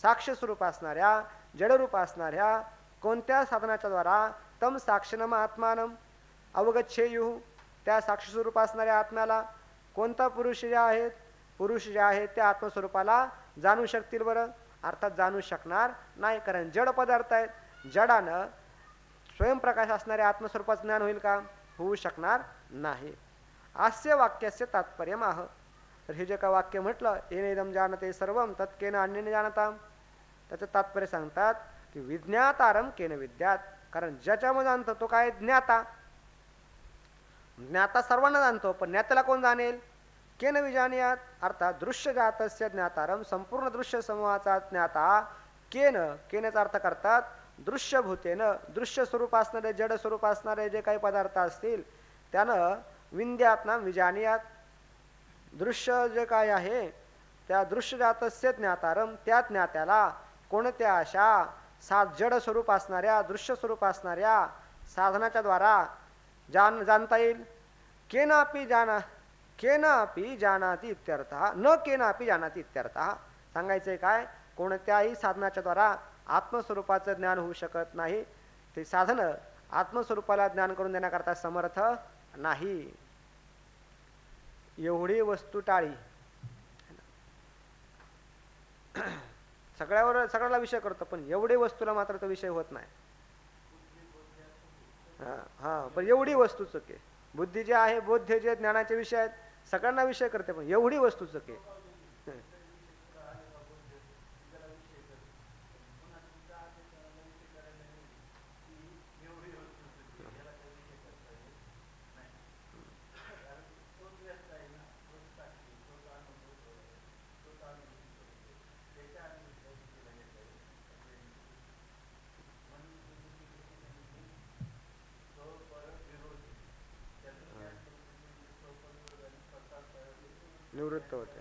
साक्ष्य स्वरूप असणाऱ्या जडरूप असणाऱ्या कोणत्या साधनाच्या द्वारा तम साक्षिणम आत्मानम अवगच्छेयु, त्या साक्ष्य स्वरूप असणाऱ्या आत्म्याला कोणता पुरुष जे आहेत, पुरुष जे आहेत त्या आत्मस्वरूपाला जाणू शकतील. बरं, अर्थात जाणू शकणार नाही, कारण जड पदार्थ आहेत. जडानं स्वयंप्रकाश असणाऱ्या आत्मस्वरूपाचं ज्ञान होईल का, होऊ शकणार नाही. अस्य वाक्याचे तात्पर्य आह. तर हे जे का वाक्य म्हटलं येनेदम जानते सर्वम तत्केन अन्येन जानताम, त्याचं तात्पर्य सांगतात की विज्ञातारम केन विद्यात, कारण ज्याच्यामध्ये जाणतो तो काय ज्ञाता. ज्ञाता सर्वांना जाणतो, पण ज्ञात्याला कोण जाणेल, केन विजानियात, अर्थात दृश्य जातस्य ज्ञातारम, संपूर्ण दृश्य समूहाचा ज्ञाता केन, केनचा अर्थ करतात दृश्यभूतेन, दृश्य स्वरूप असणारे जड स्वरूप असणारे जे काही पदार्थ असतील त्यानं विंद्यात ना विजानियात, दृश्य जे काय आहे त्या दृश्य जातस्य ज्ञातारम, त्या ज्ञात्याला कोणत्या अशा जड स्वरूप असणाऱ्या दृश्य स्वरूप असणाऱ्या साधनाच्या द्वारा जाणता येईल. केनापि जानाति इत्यर्थ, न केनापि जानाति इत्यर्थ. सांगायचंय काय, कोणत्याही साधनाच्या द्वारा आत्मस्वरूपाचं ज्ञान होऊ शकत नाही. ते साधन आत्मस्वरूपाला ज्ञान करून देण्याकरता समर्थ नाही. एवढी वस्तू टाळी, सगळ्याला विषय करतो, पण एवढे वस्तूला मात्र तो विषय होत नाही. हा पण एवढी वस्तू चुके, बुद्धी जे आहे बोध्य जे ज्ञानाचे विषय आहेत सगळ्यांना विषय करते, पण एवढी वस्तू चुके. निवृत्त होते.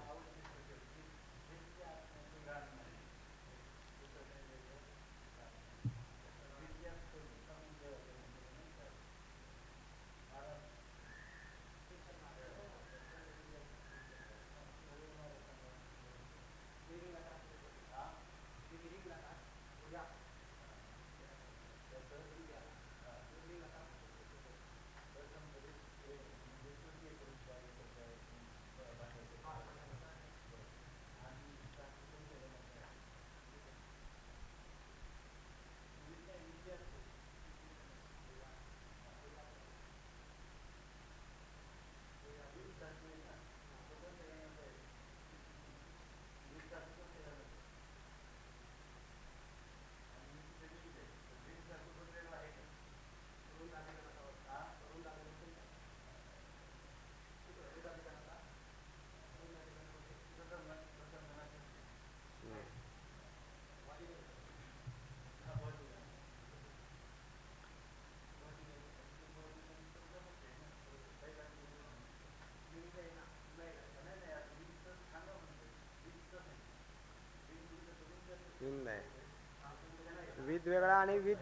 विद वेगळा आणि विद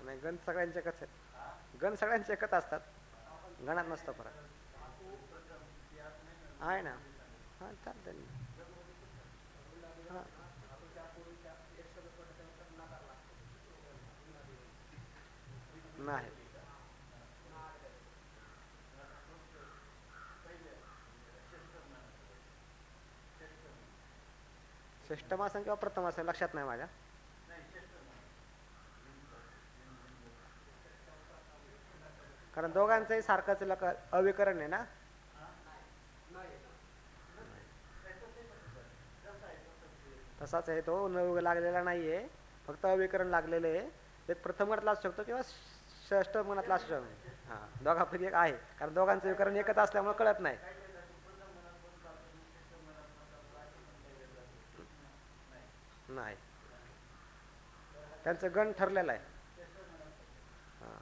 नाही, गण सगळ्यांचे एकच आहेत, गण सगळ्यांचे एकच असतात. गणात नसतं फरक आहे ना. हां चालतं ना. हां नाही षष्टमासन किंवा प्रथमासन लक्षात नाही माझ्या. कारण दोघांचंही सारखंच अविकरण आहे ना. तसाच आहे तो, न लागलेला नाही आहे, फक्त अविकरण लागलेलं आहे. एक प्रथम गणातला असू शकतो किंवा षष्ठ गणातला असू शकतो. हां दोघांपैकी एक आहे, कारण दोघांचं विकरण एकच असल्यामुळे कळत नाही. नाही त्यांचं गण ठरलेलं आहे. हां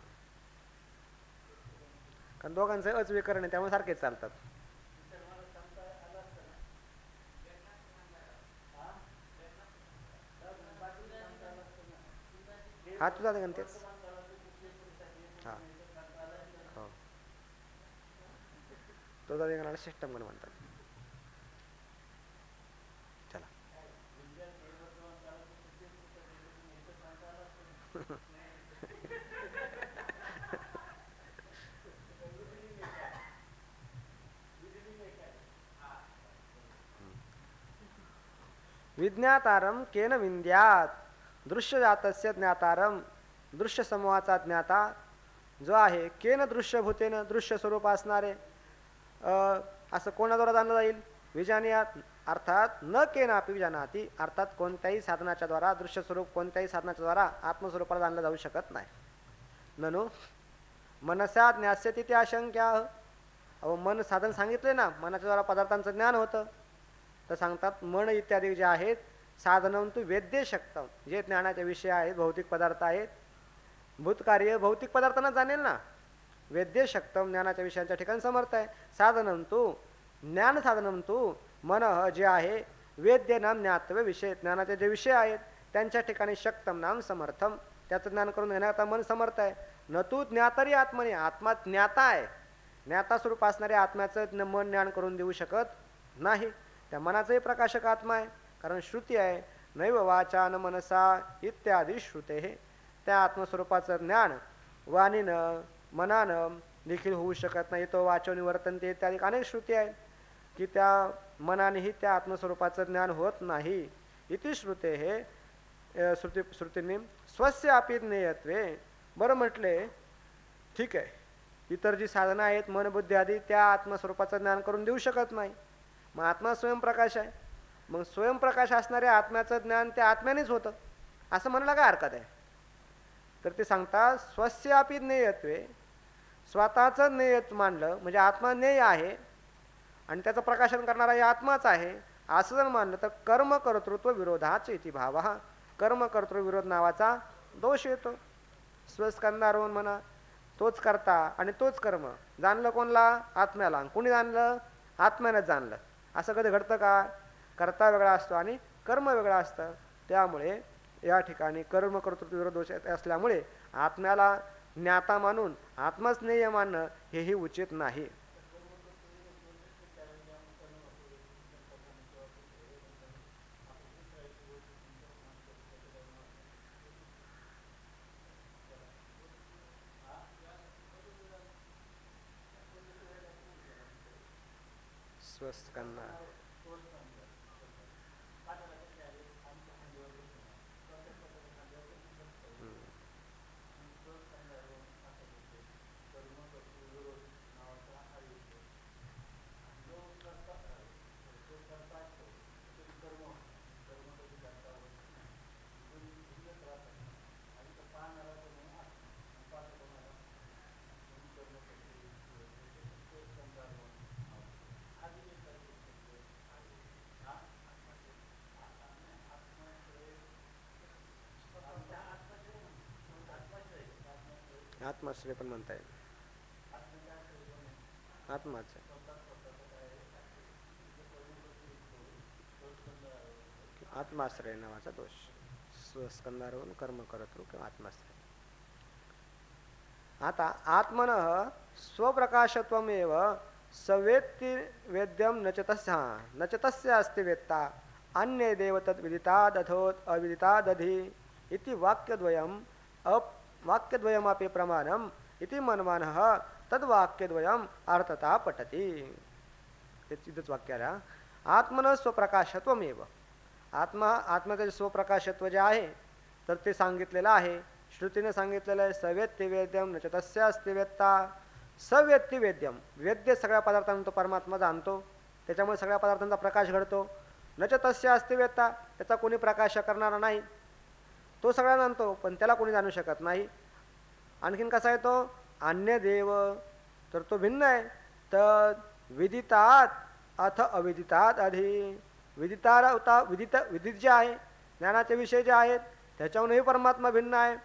कारण दोघांचं अचविकरण आहे त्यामुळे सारखेच चालतात. हा तुझा गण तेच. हां हो तुझा गणाला षष्टम गण म्हणतात. चला विज्ञातारम केन विंध्यात दृश्यजातस्य ज्ञातारम. दृश्य समूहाचा ज्ञाता जो आहे केन दृश्यभूतेन दृश्य स्वरूप असणारे असं कोणाद्वारा जाणलं जाईल. विजानियात अर्थात न केनापि विजानाती, अर्थात कोणत्याही साधनाच्या द्वारा दृश्य स्वरूप कोणत्याही साधनाच्या द्वारा आत्मस्वरूपाला जाणलं जाऊ शकत नाही. ननु मनसा ज्ञास्यति ते आशंक्या. अहो मन साधन सांगितले ना, मनाच्या द्वारा पदार्थांचं ज्ञान होतं. तर सांगतात मन इत्यादी जे आहेत साधनंतु वेद्य शक्तम, जे ज्ञानाचे विषय आहेत भौतिक पदार्थ आहेत. भूतकार्य भौतिक पदार्थांना जाणेल ना. वेद्य शक्तम ज्ञानाच्या विषयांच्या ठिकाणी समर्थ आहे. साधनंतु ज्ञान साधनंतु मन जे आहे वेद्य नाम ज्ञातव्य विषय, ज्ञानाचे जे विषय आहेत त्यांच्या ठिकाणी शक्तम नाम समर्थम, त्याचं ज्ञान करून घेण्याकरता मन समर्थ आहे. न तू ज्ञातरी आत्मने, आत्मा ज्ञाता आहे. ज्ञाता स्वरूप असणाऱ्या आत्म्याचं मन ज्ञान करून देऊ शकत नाही. त्या मनाचंही प्रकाशक आत्मा आहे, कारण श्रुती आहे नैव वाचा न मनसा इत्यादी श्रुते. त्या आत्मस्वरूपाचं ज्ञान वाणीनं मनानं देखील होऊ शकत नाही. तो वाचोनी वर्तनते इत्यादी अनेक श्रुती आहेत की त्या मनानेही त्या आत्मस्वरूपाचं ज्ञान होत नाही. इति श्रुते हे श्रुतींनी स्वस्य अपि ज्ञेयत्वे. बरं म्हटले ठीक आहे, इतर जी साधनं आहेत मन बुद्धी आदी त्या आत्मस्वरूपाचं ज्ञान करून देऊ शकत नाही. मग आत्मा स्वयंप्रकाश आहे, मग स्वयंप्रकाश असणाऱ्या आत्म्याचं ज्ञान त्या आत्म्यानेच होतं असं म्हणायला काय हरकत आहे. तर ते सांगतात स्वस्य अपि ज्ञेयत्वे, स्वतःचं ज्ञेयत्व मानलं म्हणजे आत्मा ज्ञेय आहे आणि त्याचं प्रकाशन करणारा हे आत्माच आहे असं जर मानलं तर कर्म कर्तृत्व विरोधाच इति भाव. कर्म कर्तृविरोध नावाचा दोष येतो. स्वस्कंदारोहण म्हणा, तोच करता आणि तोच कर्म. जाणलं कोणला? आत्म्याला. कोणी जाणलं? आत्म्यानेच जाणलं. असं कधी घडतं का? कर्ता वेगळा असतो आणि कर्म वेगळा असतं. त्यामुळे या ठिकाणी कर्म कर्तृत्व विरोध दोष असल्यामुळे आत्म्याला ज्ञाता मानून आत्मच ज्ञेय मानणं हेही उचित नाही. स्वस्कंदा आत्माश्रय पण म्हणता येईल. आत्माच आत्माश्रय नावाचा दोष. स्वस्कंदारोहण कर्म करतो किंवा आत्माश्रय. आता आत्मनः स्वप्रकाशत्वमेव सवेत्ति वेद्यम न च तस्य अस्ति वेत्ता अन्ये देव तद् विदितादथोत् अविदितादधि इति वाक्यद्वयमपि प्रमाणम् इति मन्वानः तद्वाक्यद्वयम् अर्थता पठति. इतच वाक्य आलं. आत्मनः स्वप्रकाशत्वमेव. आत्म्याचे स्वप्रकाशत्व जे आहे तर ते सांगितलेलं आहे. श्रुतीने सांगितलेलं आहे सवेत्ति वेद्यम न च तस्य अस्ति वेत्ता. सवेत्ति वेद्यम, वेद्य सगळ्या पदार्थांना तो परमात्मा जाणतो, त्याच्यामुळे सगळ्या पदार्थांचा प्रकाश घडतो. न च तस्य अस्ति वेत्ता, त्याचा कोणी प्रकाश करणारा नाही. तो सगळा जाणतो पण त्याला कोणी जाणू शकत नाही. आणखीन कसा आहे तो अन्य देव, तर तो भिन्न आहे. तर विदितात अथ अविदितात अधि. विदित जे आहे ज्ञानाचे विषय जे आहेत त्याच्याहूनही परमात्मा भिन्न आहे.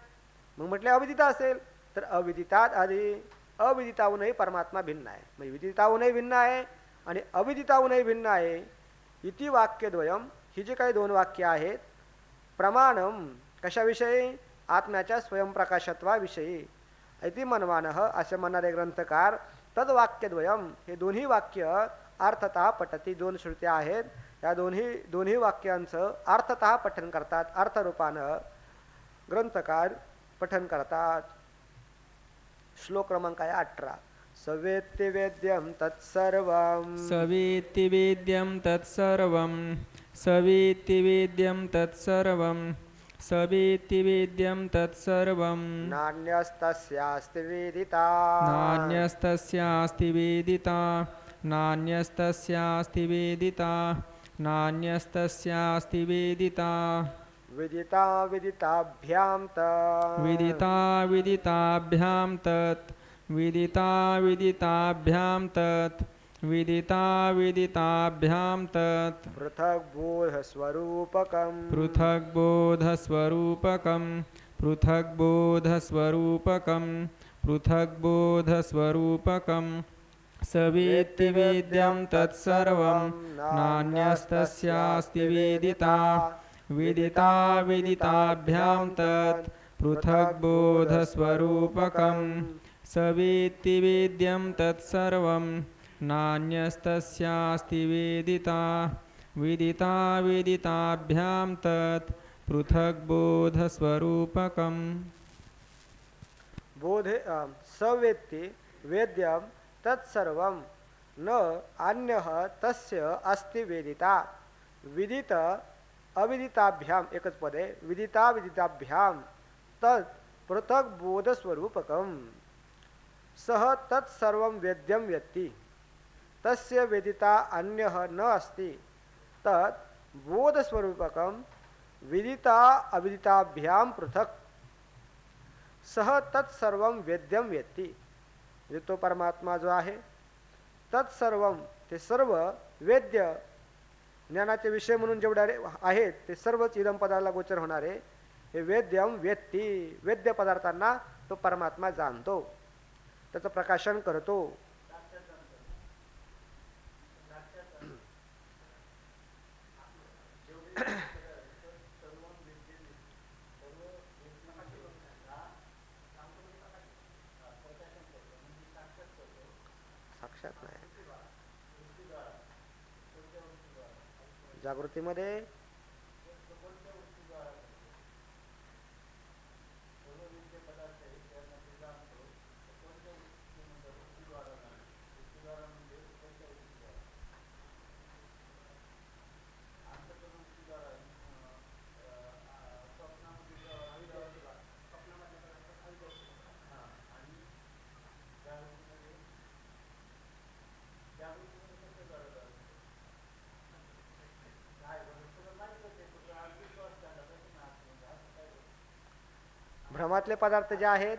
मग म्हटले अविदित असेल तर अविदितात आधी, अविदिताहूनही परमात्मा भिन्न आहे. म्हणजे विदिताहूनही भिन्न आहे आणि अविदिताहूनही भिन्न आहे. इति वाक्यद्वयम, ही जी काही दोन वाक्य आहेत प्रमाणम कशाविषयी, आत्म्याच्या स्वयंप्रकाशत्वाविषयी. इति मन्वानः, असे म्हणणारे ग्रंथकार तद्वाक्यद्वयम, हे दोन्ही वाक्य अर्थतः पठती. दोन श्रुत्या आहेत, या दोन्ही वाक्यांचं अर्थतः पठन करतात. अर्थरूपानं ग्रंथकार पठन करतात. श्लोक क्रमांक आहे 18. सवेत्ति वेद्यं तत्सर्वं. सवेत्ति वेद्यं तत्सर्वं. सवेत्ति वेद्यं तत्सर्वं. सवेत्ति वेद्यं तत्सर्वं. नान्यस्तस्यास्ति वेदिता. नान्यस्तस्यास्ति वेदिता. नान्यस्तस्यास्ति वेदिता. नान्यस्तस्यास्ति वेदिता. विदिता विदिताभ्यां तत्. विदिता विदिताभ्यां तत्. विदिता विदिताभ्यां तत्. विदिता विदिताभ्यां तत्. पृथग्बोधस्वरूपकम्. पृथग्बोधस्वरूपकम्. पृथग्बोधस्वरूपकम्. पृथग्बोधस्वरूपकम्. सवेत्ति वेद्यं तत्सर्वं. नान्यस्तस्यास्ति वेदिता. विदिता विदिताभ्यां तत्. पृथग्बोधस्वरूपकम्. सवेत्ति वेद्यं तत्सर्वं. नान्यस्तस्यास्ति वेदिता. विदिता विदिताभ्यां तत्. पृथग्बोधस्वरूपकम्. बोधे सवेत्ति वेद्यं तत्सर्वं न अन्यः तस्य अस्ति वेदिता. विदित अविदिताभ्याम, एकच पद आहे. विदिता विदिताभ्याम तत् पृथक बोधस्वरूपकम. सह तत्सर्वं वेद्यं वेत्ति. तस्य वेदिता अन्यः न अस्ति. तत् बोधस्वरूपकम विदिता अविदिताभ्याम पृथक. सह तत्सर्वं वेद्यं वेत्ति. जो तो परमात्मा जो आहे तत्सर्वं, ते सर्व वेद्य ज्ञानाचे विषय म्हणून जेवढे आहेत ते सर्वच इदम पदाला गोचर होणारे हे वेद्यम वेत्ती. वेद्य पदार्थांना तो परमात्मा जाणतो, त्याचं प्रकाशन करतो. साक्षात नाही, जागृतीमध्ये भ्रमातले पदार्थ जे आहेत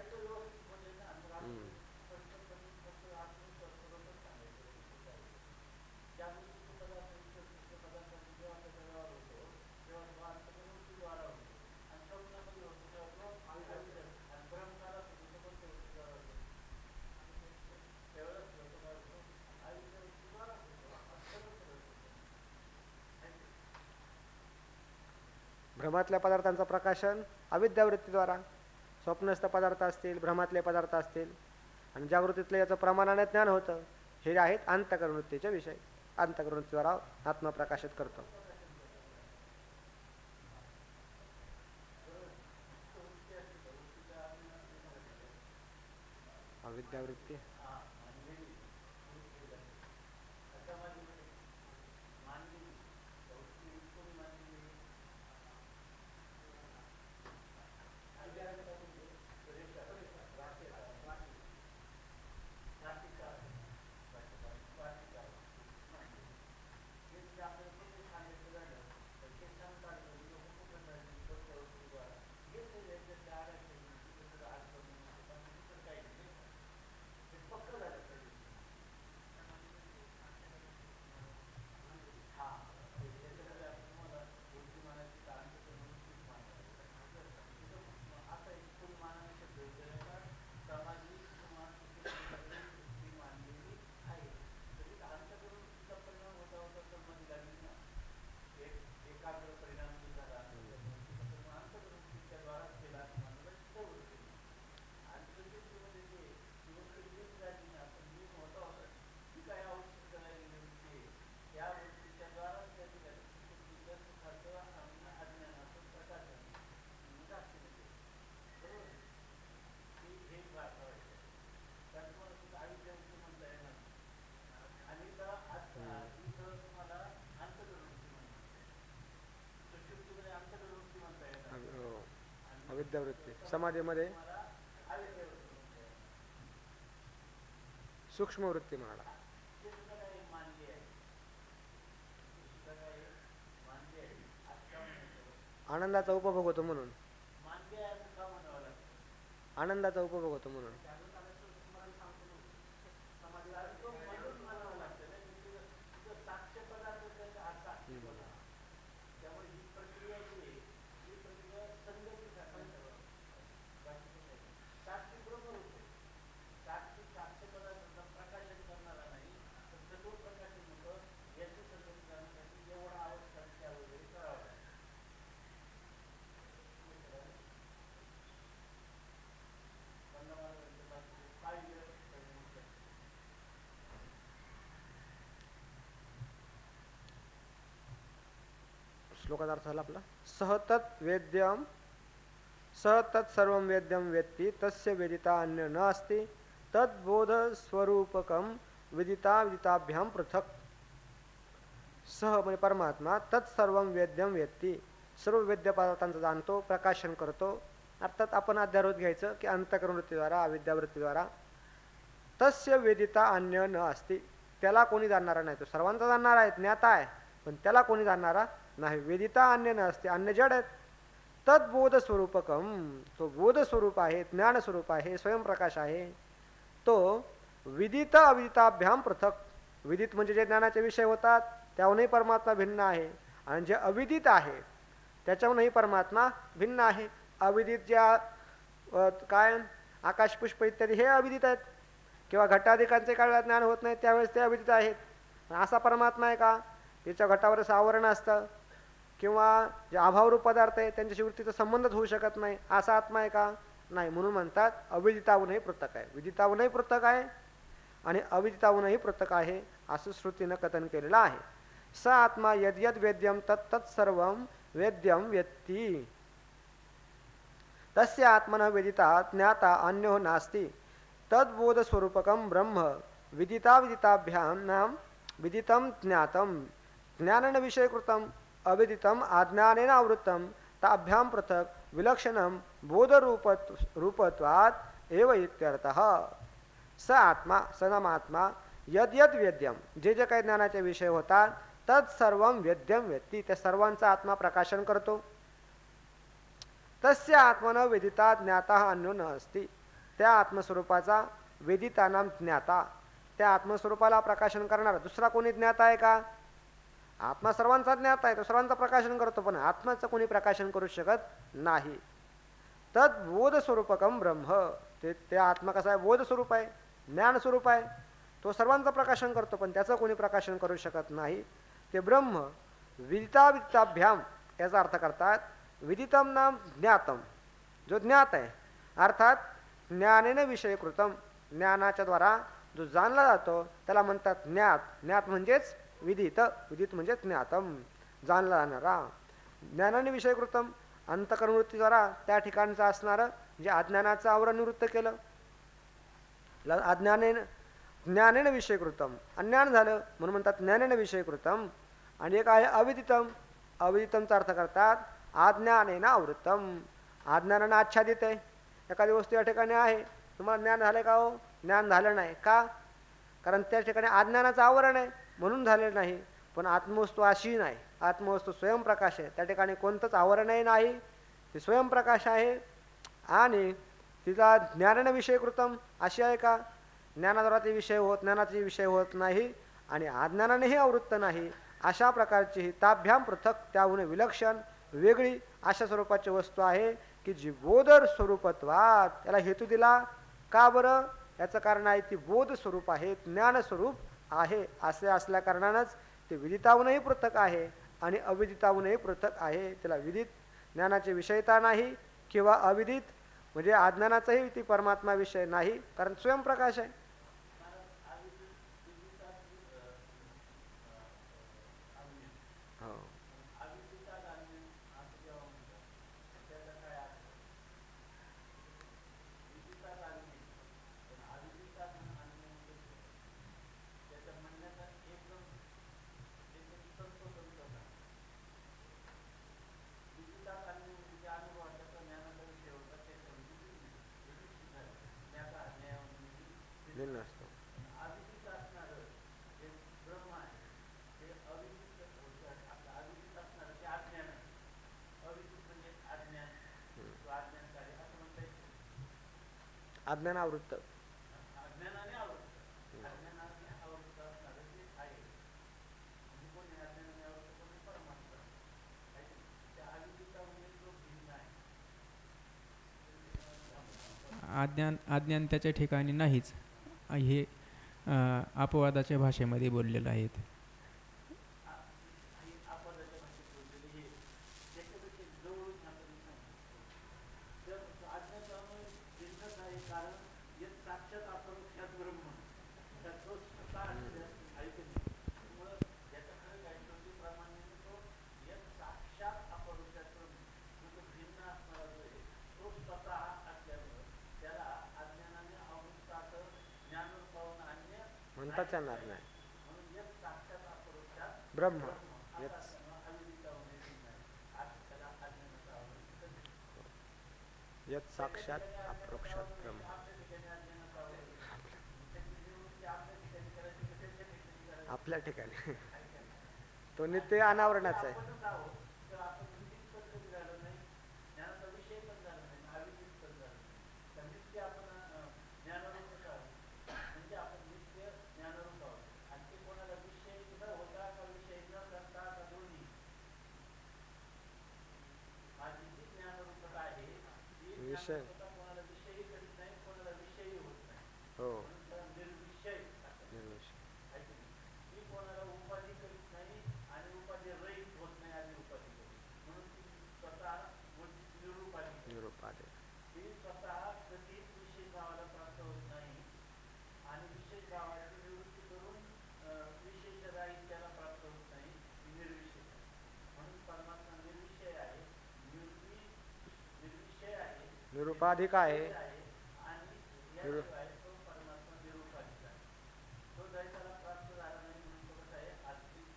भ्रमातल्या पदार्थांचं प्रकाशन अविद्यावृत्तीद्वारा. स्वप्नस्थ पदार्थ असतील, भ्रमातले पदार्थ असतील आणि जागृतीतले याचं प्रमाणाने ज्ञान होतं. हे आहेत अंतःकरण वृत्तीचे विषय. अंतःकरण वृत्तीद्वारा आत्मा प्रकाशित करतो. अविद्यावृत्ती अविद्यावृत्ती. समाधीमध्ये सूक्ष्म वृत्ती म्हणाला. आनंदाचा उपभोग होतो म्हणून. आनंदाचा उपभोग होतो म्हणून. श्लोकाचा अर्थ झाला आपला. सह तत् सर्वं वेद्यं वेत्ति तस्य वेदिता अन्य न अस्ति तद्बोध स्वरूपकम विदिता विदिताभ्याम पृथक. सह म्हणजे परमात्मा, तत्सर्वं वेद्यं वेत्ति सर्व वेद्य पदार्थांचं जाणतो, प्रकाशन करतो. अर्थात आपण अध्यारोध घ्यायचं की अंतःकरण वृत्तीद्वारा, अविद्यावृत्तीद्वारा. तस्य वेदिता अन्य न अस्ति, त्याला कोणी जाणणारा नाही. तो सर्वांचा जाणणारा आहे, ज्ञाता आहे, पण त्याला कोणी जाणणारा नाही. वेदिता अन्य न असते, अन्य जड आहेत. तद्बोध स्वरूपकम, तो बोध स्वरूप आहे, ज्ञान स्वरूप आहे, स्वयंप्रकाश आहे. तो विदित अविदिताभ्याम पृथक. विदित म्हणजे जे ज्ञानाचे विषय होतात त्याहूनही परमात्मा भिन्न आहे, आणि जे अविदित आहे त्याच्याहूनही परमात्मा भिन्न आहे. अविदित ज्या काय आकाश पुष्प इत्यादी हे अविदित आहेत, किंवा घटाधिकांचे काळात ज्ञान होत नाही त्यावेळेस ते अविदित आहेत. असा परमात्मा आहे का त्याच्या घटावरच आवरण असतं, किंवा जे अभावरूप पदार्थ आहे त्यांच्याशी वृत्तीचा संबंधच होऊ शकत नाही, असा आत्मा आहे का? नाही. म्हणून म्हणतात अविदिताहूनही पृथक आहे. विदिताहूनही पृथक आहे आणि अविदिताहूनही पृथक आहे असं श्रुतीनं कथन केलेलं आहे. स आत्मा यद्यद वेद्यम तत्तत्सर्वं वेद्यम वेत्ति तस्य आत्मनः वेदिता ज्ञाता अन्यो नास्ति तद्बोध स्वरूपकम ब्रह्म विदिता विदिताभ्याम नाम विदितम ज्ञातम ज्ञानेन विषयकृतम अविदितम अज्ञानेन आवृत्तम ताभ्याम पृथक विलक्षणम बोधरूपत्वात् एव इत्यर्थः. स आत्मा, सनमात्मा यद्यद वेद्यम, जे जे काही ज्ञानाचे विषय होतात तत्सर्वं वेद्यम वेत्ति, त्या सर्वांचा आत्मा प्रकाशन करतो. तस्य आत्मनः वेदिता ज्ञाता अन्यो न अस्ति, त्या आत्मस्वरूपाचा वेदिता नाम ज्ञाता, त्या आत्मस्वरूपाला प्रकाशन करणारा दुसरा कोणी ज्ञाता आहे का? आत्मा सर्वांचा ज्ञाता आहे, तो सर्वांचा प्रकाशन करतो, पण आत्म्याचं कोणी प्रकाशन करू शकत नाही. तद बोध स्वरूपकम ब्रह्म, ते आत्मा कसा आहे? बोध स्वरूप आहे, ज्ञान स्वरूप आहे. तो सर्वांचं प्रकाशन करतो, पण त्याचं कोणी प्रकाशन करू शकत नाही. ते ब्रह्म विदिता विदिताभ्याम याचा अर्थ करतात. विदितम नाम ज्ञातम, जो ज्ञात आहे, अर्थात ज्ञानेन विषयीकृतम, ज्ञानाच्या द्वारा जो जाणला जातो त्याला म्हणतात ज्ञात. ज्ञात म्हणजेच विदित, विदित म्हणजेच ज्ञातम, जाणला जाणारा. ज्ञानाने विषयीकृतम, अंतकरणवृत्तीद्वारा त्या ठिकाणचं असणारं जे अज्ञानाचं आवरण निवृत्त केलं. अज्ञानेन ज्ञानेन विषयीकृतम, अज्ञान झालं म्हणून म्हणतात ज्ञानेन विषयीकृतम. आणि एक आहे अविदितम. अविदितमचा अर्थ करतात अज्ञानेन आवृत्तम, अज्ञानानं आच्छादित आहे. एखादी वस्तू या ठिकाणी आहे, तुम्हाला ज्ञान झालं का हो? ज्ञान झालं नाही. का? कारण त्या ठिकाणी अज्ञानाचं आवरण आहे म्हणून झालेलं नाही. पण आत्मवस्तू अशी नाही, आत्मवस्तू स्वयंप्रकाश आहे. त्या ठिकाणी कोणतंच आवरणही नाही, ती स्वयंप्रकाश आहे. आणि तिचा ज्ञानाने विषयीकृतम अशी आहे का? ज्ञानाद्वारा ती विषय होत, ज्ञानाचे विषय होत नाही आणि अज्ञानानेही आवृत्त नाही. अशा प्रकारची ही ताभ्याम पृथक, त्याहून विलक्षण, वेगळी अशा स्वरूपाची वस्तू आहे की जी बोधर स्वरूपत्वात. याला हेतू दिला का बरं? याचं कारण आहे ती बोध स्वरूप आहे, ज्ञानस्वरूप आहे. असे असल्या कारणानंच ते विदिताहूनही पृथक आहे आणि अविदिताहूनही पृथक आहे. त्याला विदित ज्ञानाची विषयता नाही किंवा अविदित म्हणजे अज्ञानाचाही ती परमात्मा विषय नाही, कारण स्वयंप्रकाश आहे. हो. भिन्न असतो. अज्ञानावृत्त. अज्ञान त्याच्या ठिकाणी नाहीच, हे अपवादाच्या भाषेमध्ये बोललेलं आहेत. म्हणताच येणार नाही. ब्रह्म यत् साक्षात अप्रोक्षात ब्रह्म. आपल्या ठिकाणी तो नित्य अनावरणाचा आहे. विषय हो निरुपाधिक. निरुपाधिक आहे.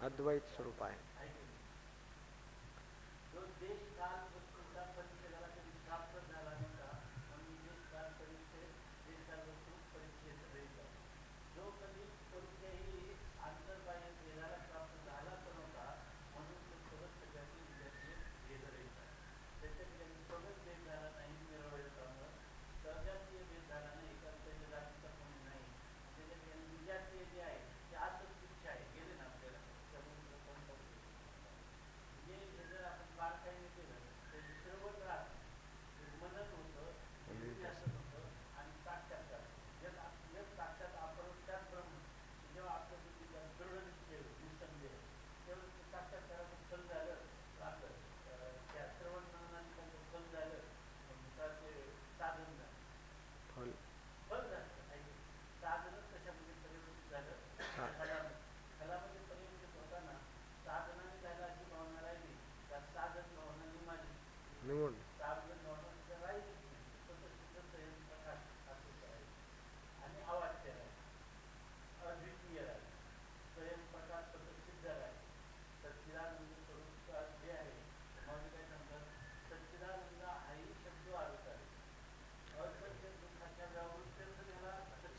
अद्वैत स्वरूप आहे.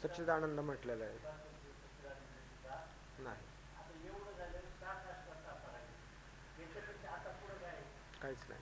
सच्चिदानंद म्हटलेलं आहे. नाही काहीच नाही.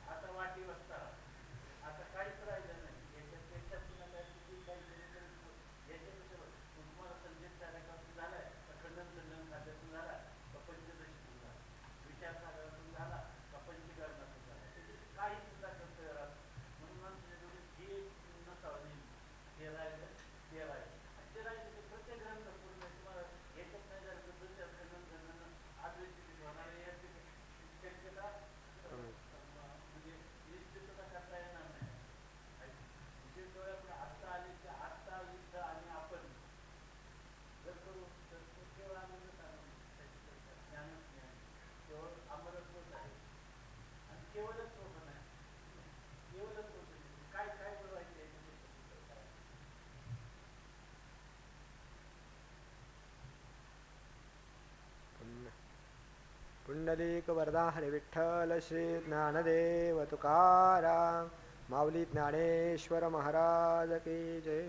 पुंडलिक वरदा हरे विठ्ठल श्री ज्ञानदेव तुकाराम माऊली ज्ञानेश्वर महाराज की जय.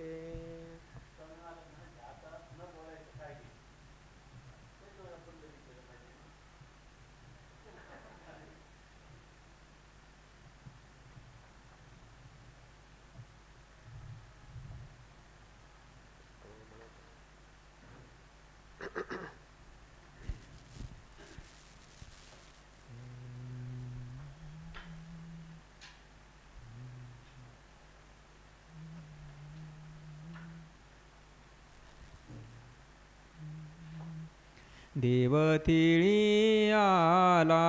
देवतिळी आला,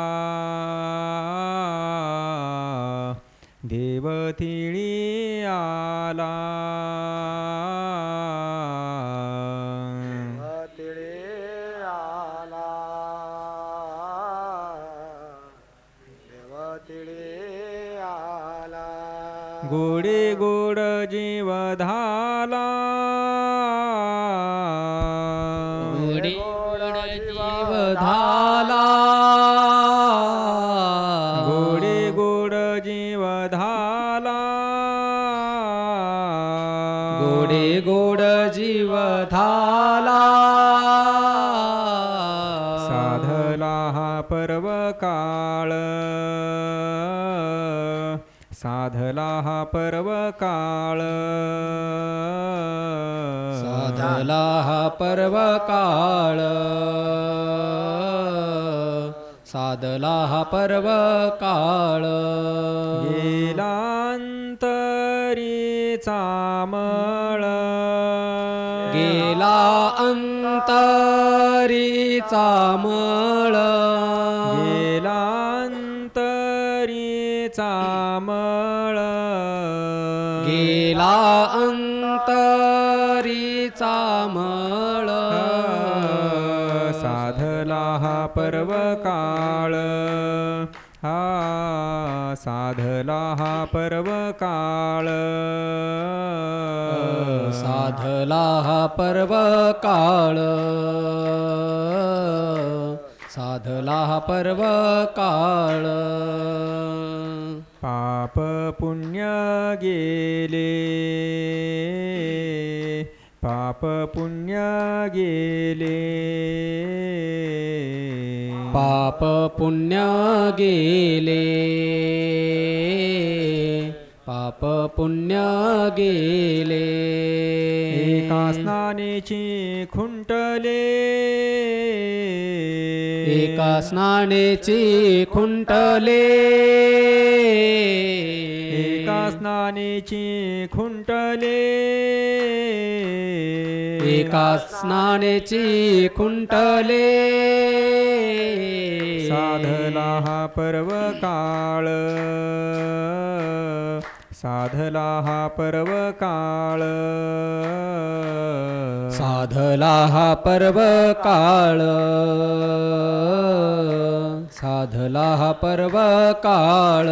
देवतिळी आला, देवतिळी आला, देवतिळी आला. गोडे गोड जीव धाला, धाला, गोडे गोड जीव धाला, गोडे गोड जीव धाला. साधला हा पर्व काळ, साधला हा पर्व काळ, साधला हा पर्व काळ, साधला हा पर्व काळ. गेलांतरी चामळ, गेला अंतरी चामळ, गेलांतरी चामळ, गेला अंतरी चामळ. साधला हा पर्व काळ, हा साधला हा पर्व काळ, साधला हा पर्व काळ, साधला हा पर्व काळ. पाप पुण्य गेले, पाप पुण्य गेले, पाप पुण्य गेले, पाप पुण्य गेले. एका स्नानेची खुंटले, एका स्नानेची खुंटले, एका स्नानेची खुंटले, एका स्नानेची खुंटले. साधला हा पर्व काळ, साधला हा पर्व काळ, साधला हा पर्व काळ, साधला हा पर्व काळ.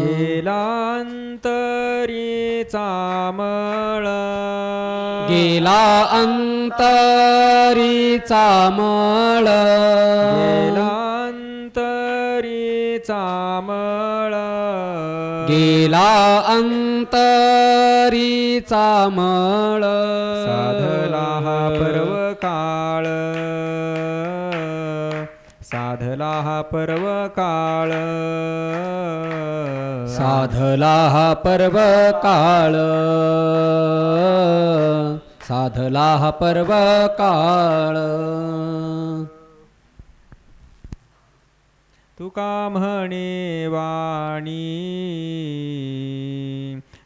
गेलांतरी चामळ, गेला अंतरी चामळ, गेलांतरी चामळ, गेला अंतरीचा मळ साधला हा पर्व काळ साधला हा पर्व काळ साधला हा पर्व काळ साधला हा पर्व काळ तुका म्हणे वाणी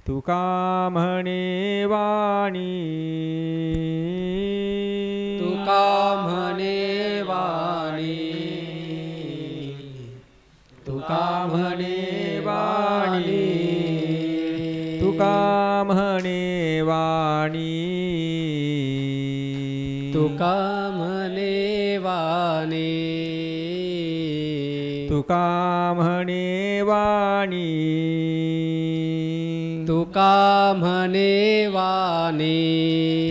तुका म्हणे वाणी तुका म्हणे वाणी तुका म्हणे वाणी तुका म्हणे वाणी तुका म्हणे वाणी तुका म्हणे वाणी तुका म्हणे वाणी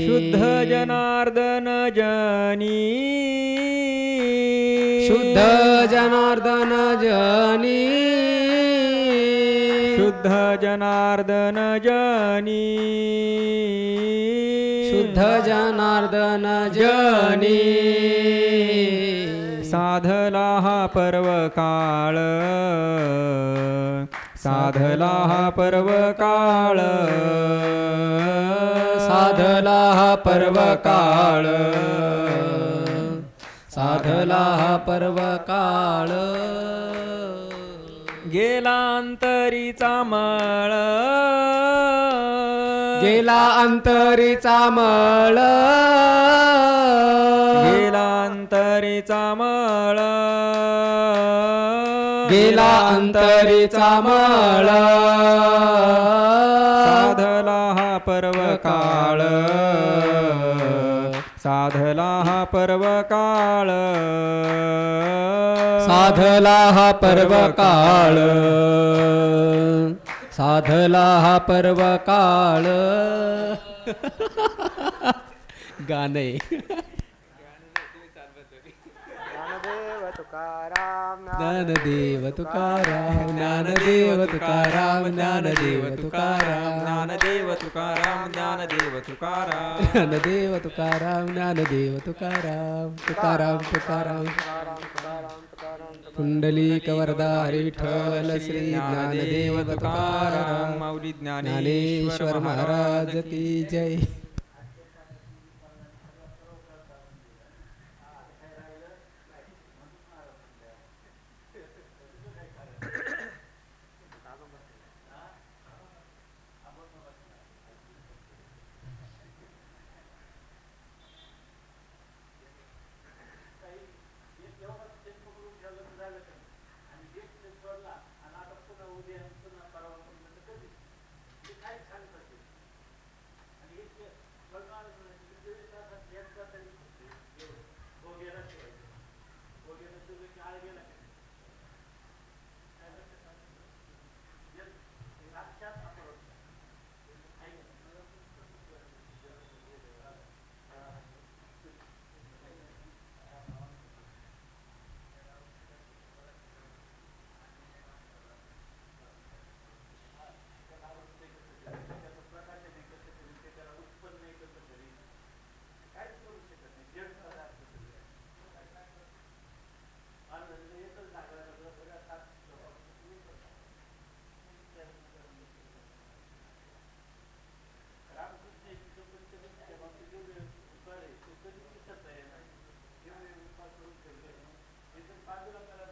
शुद्ध जनार्दन जनी शुद्ध जनार्दन जनी शुद्ध जनार्दन जनी शुद्ध जनार्दन जनी साधला हा पर्व काळ साधला हा पर्व काळ साधला हा पर्व काळ साधला हा पर्व काळ गेला अंतरीचा मळ गेला अंतरीचा मळ गेला अंतरीचा मळ गेला अंतरीचा मळ साधला हा पर्व काळ साधला हा पर्व काळ साधला हा पर्व काळ साधला हा पर्व काळ गाणे ज्ञानदेव तुकाराम ज्ञानदेव तुकाराम ज्ञानदेव तुकाराम ज्ञानदेव तुकाराम ज्ञानदेव तुकाराम ज्ञानदेव तुकाराम ज्ञानदेव तुकाराम ज्ञानदेव तुकाराम तुकाराम तुकाराम पुंडलिक वरदा हरी विठ्ठल श्री ज्ञानदेव तुकाराम माऊली ज्ञानेश्वर महाराज की जय. बाजूला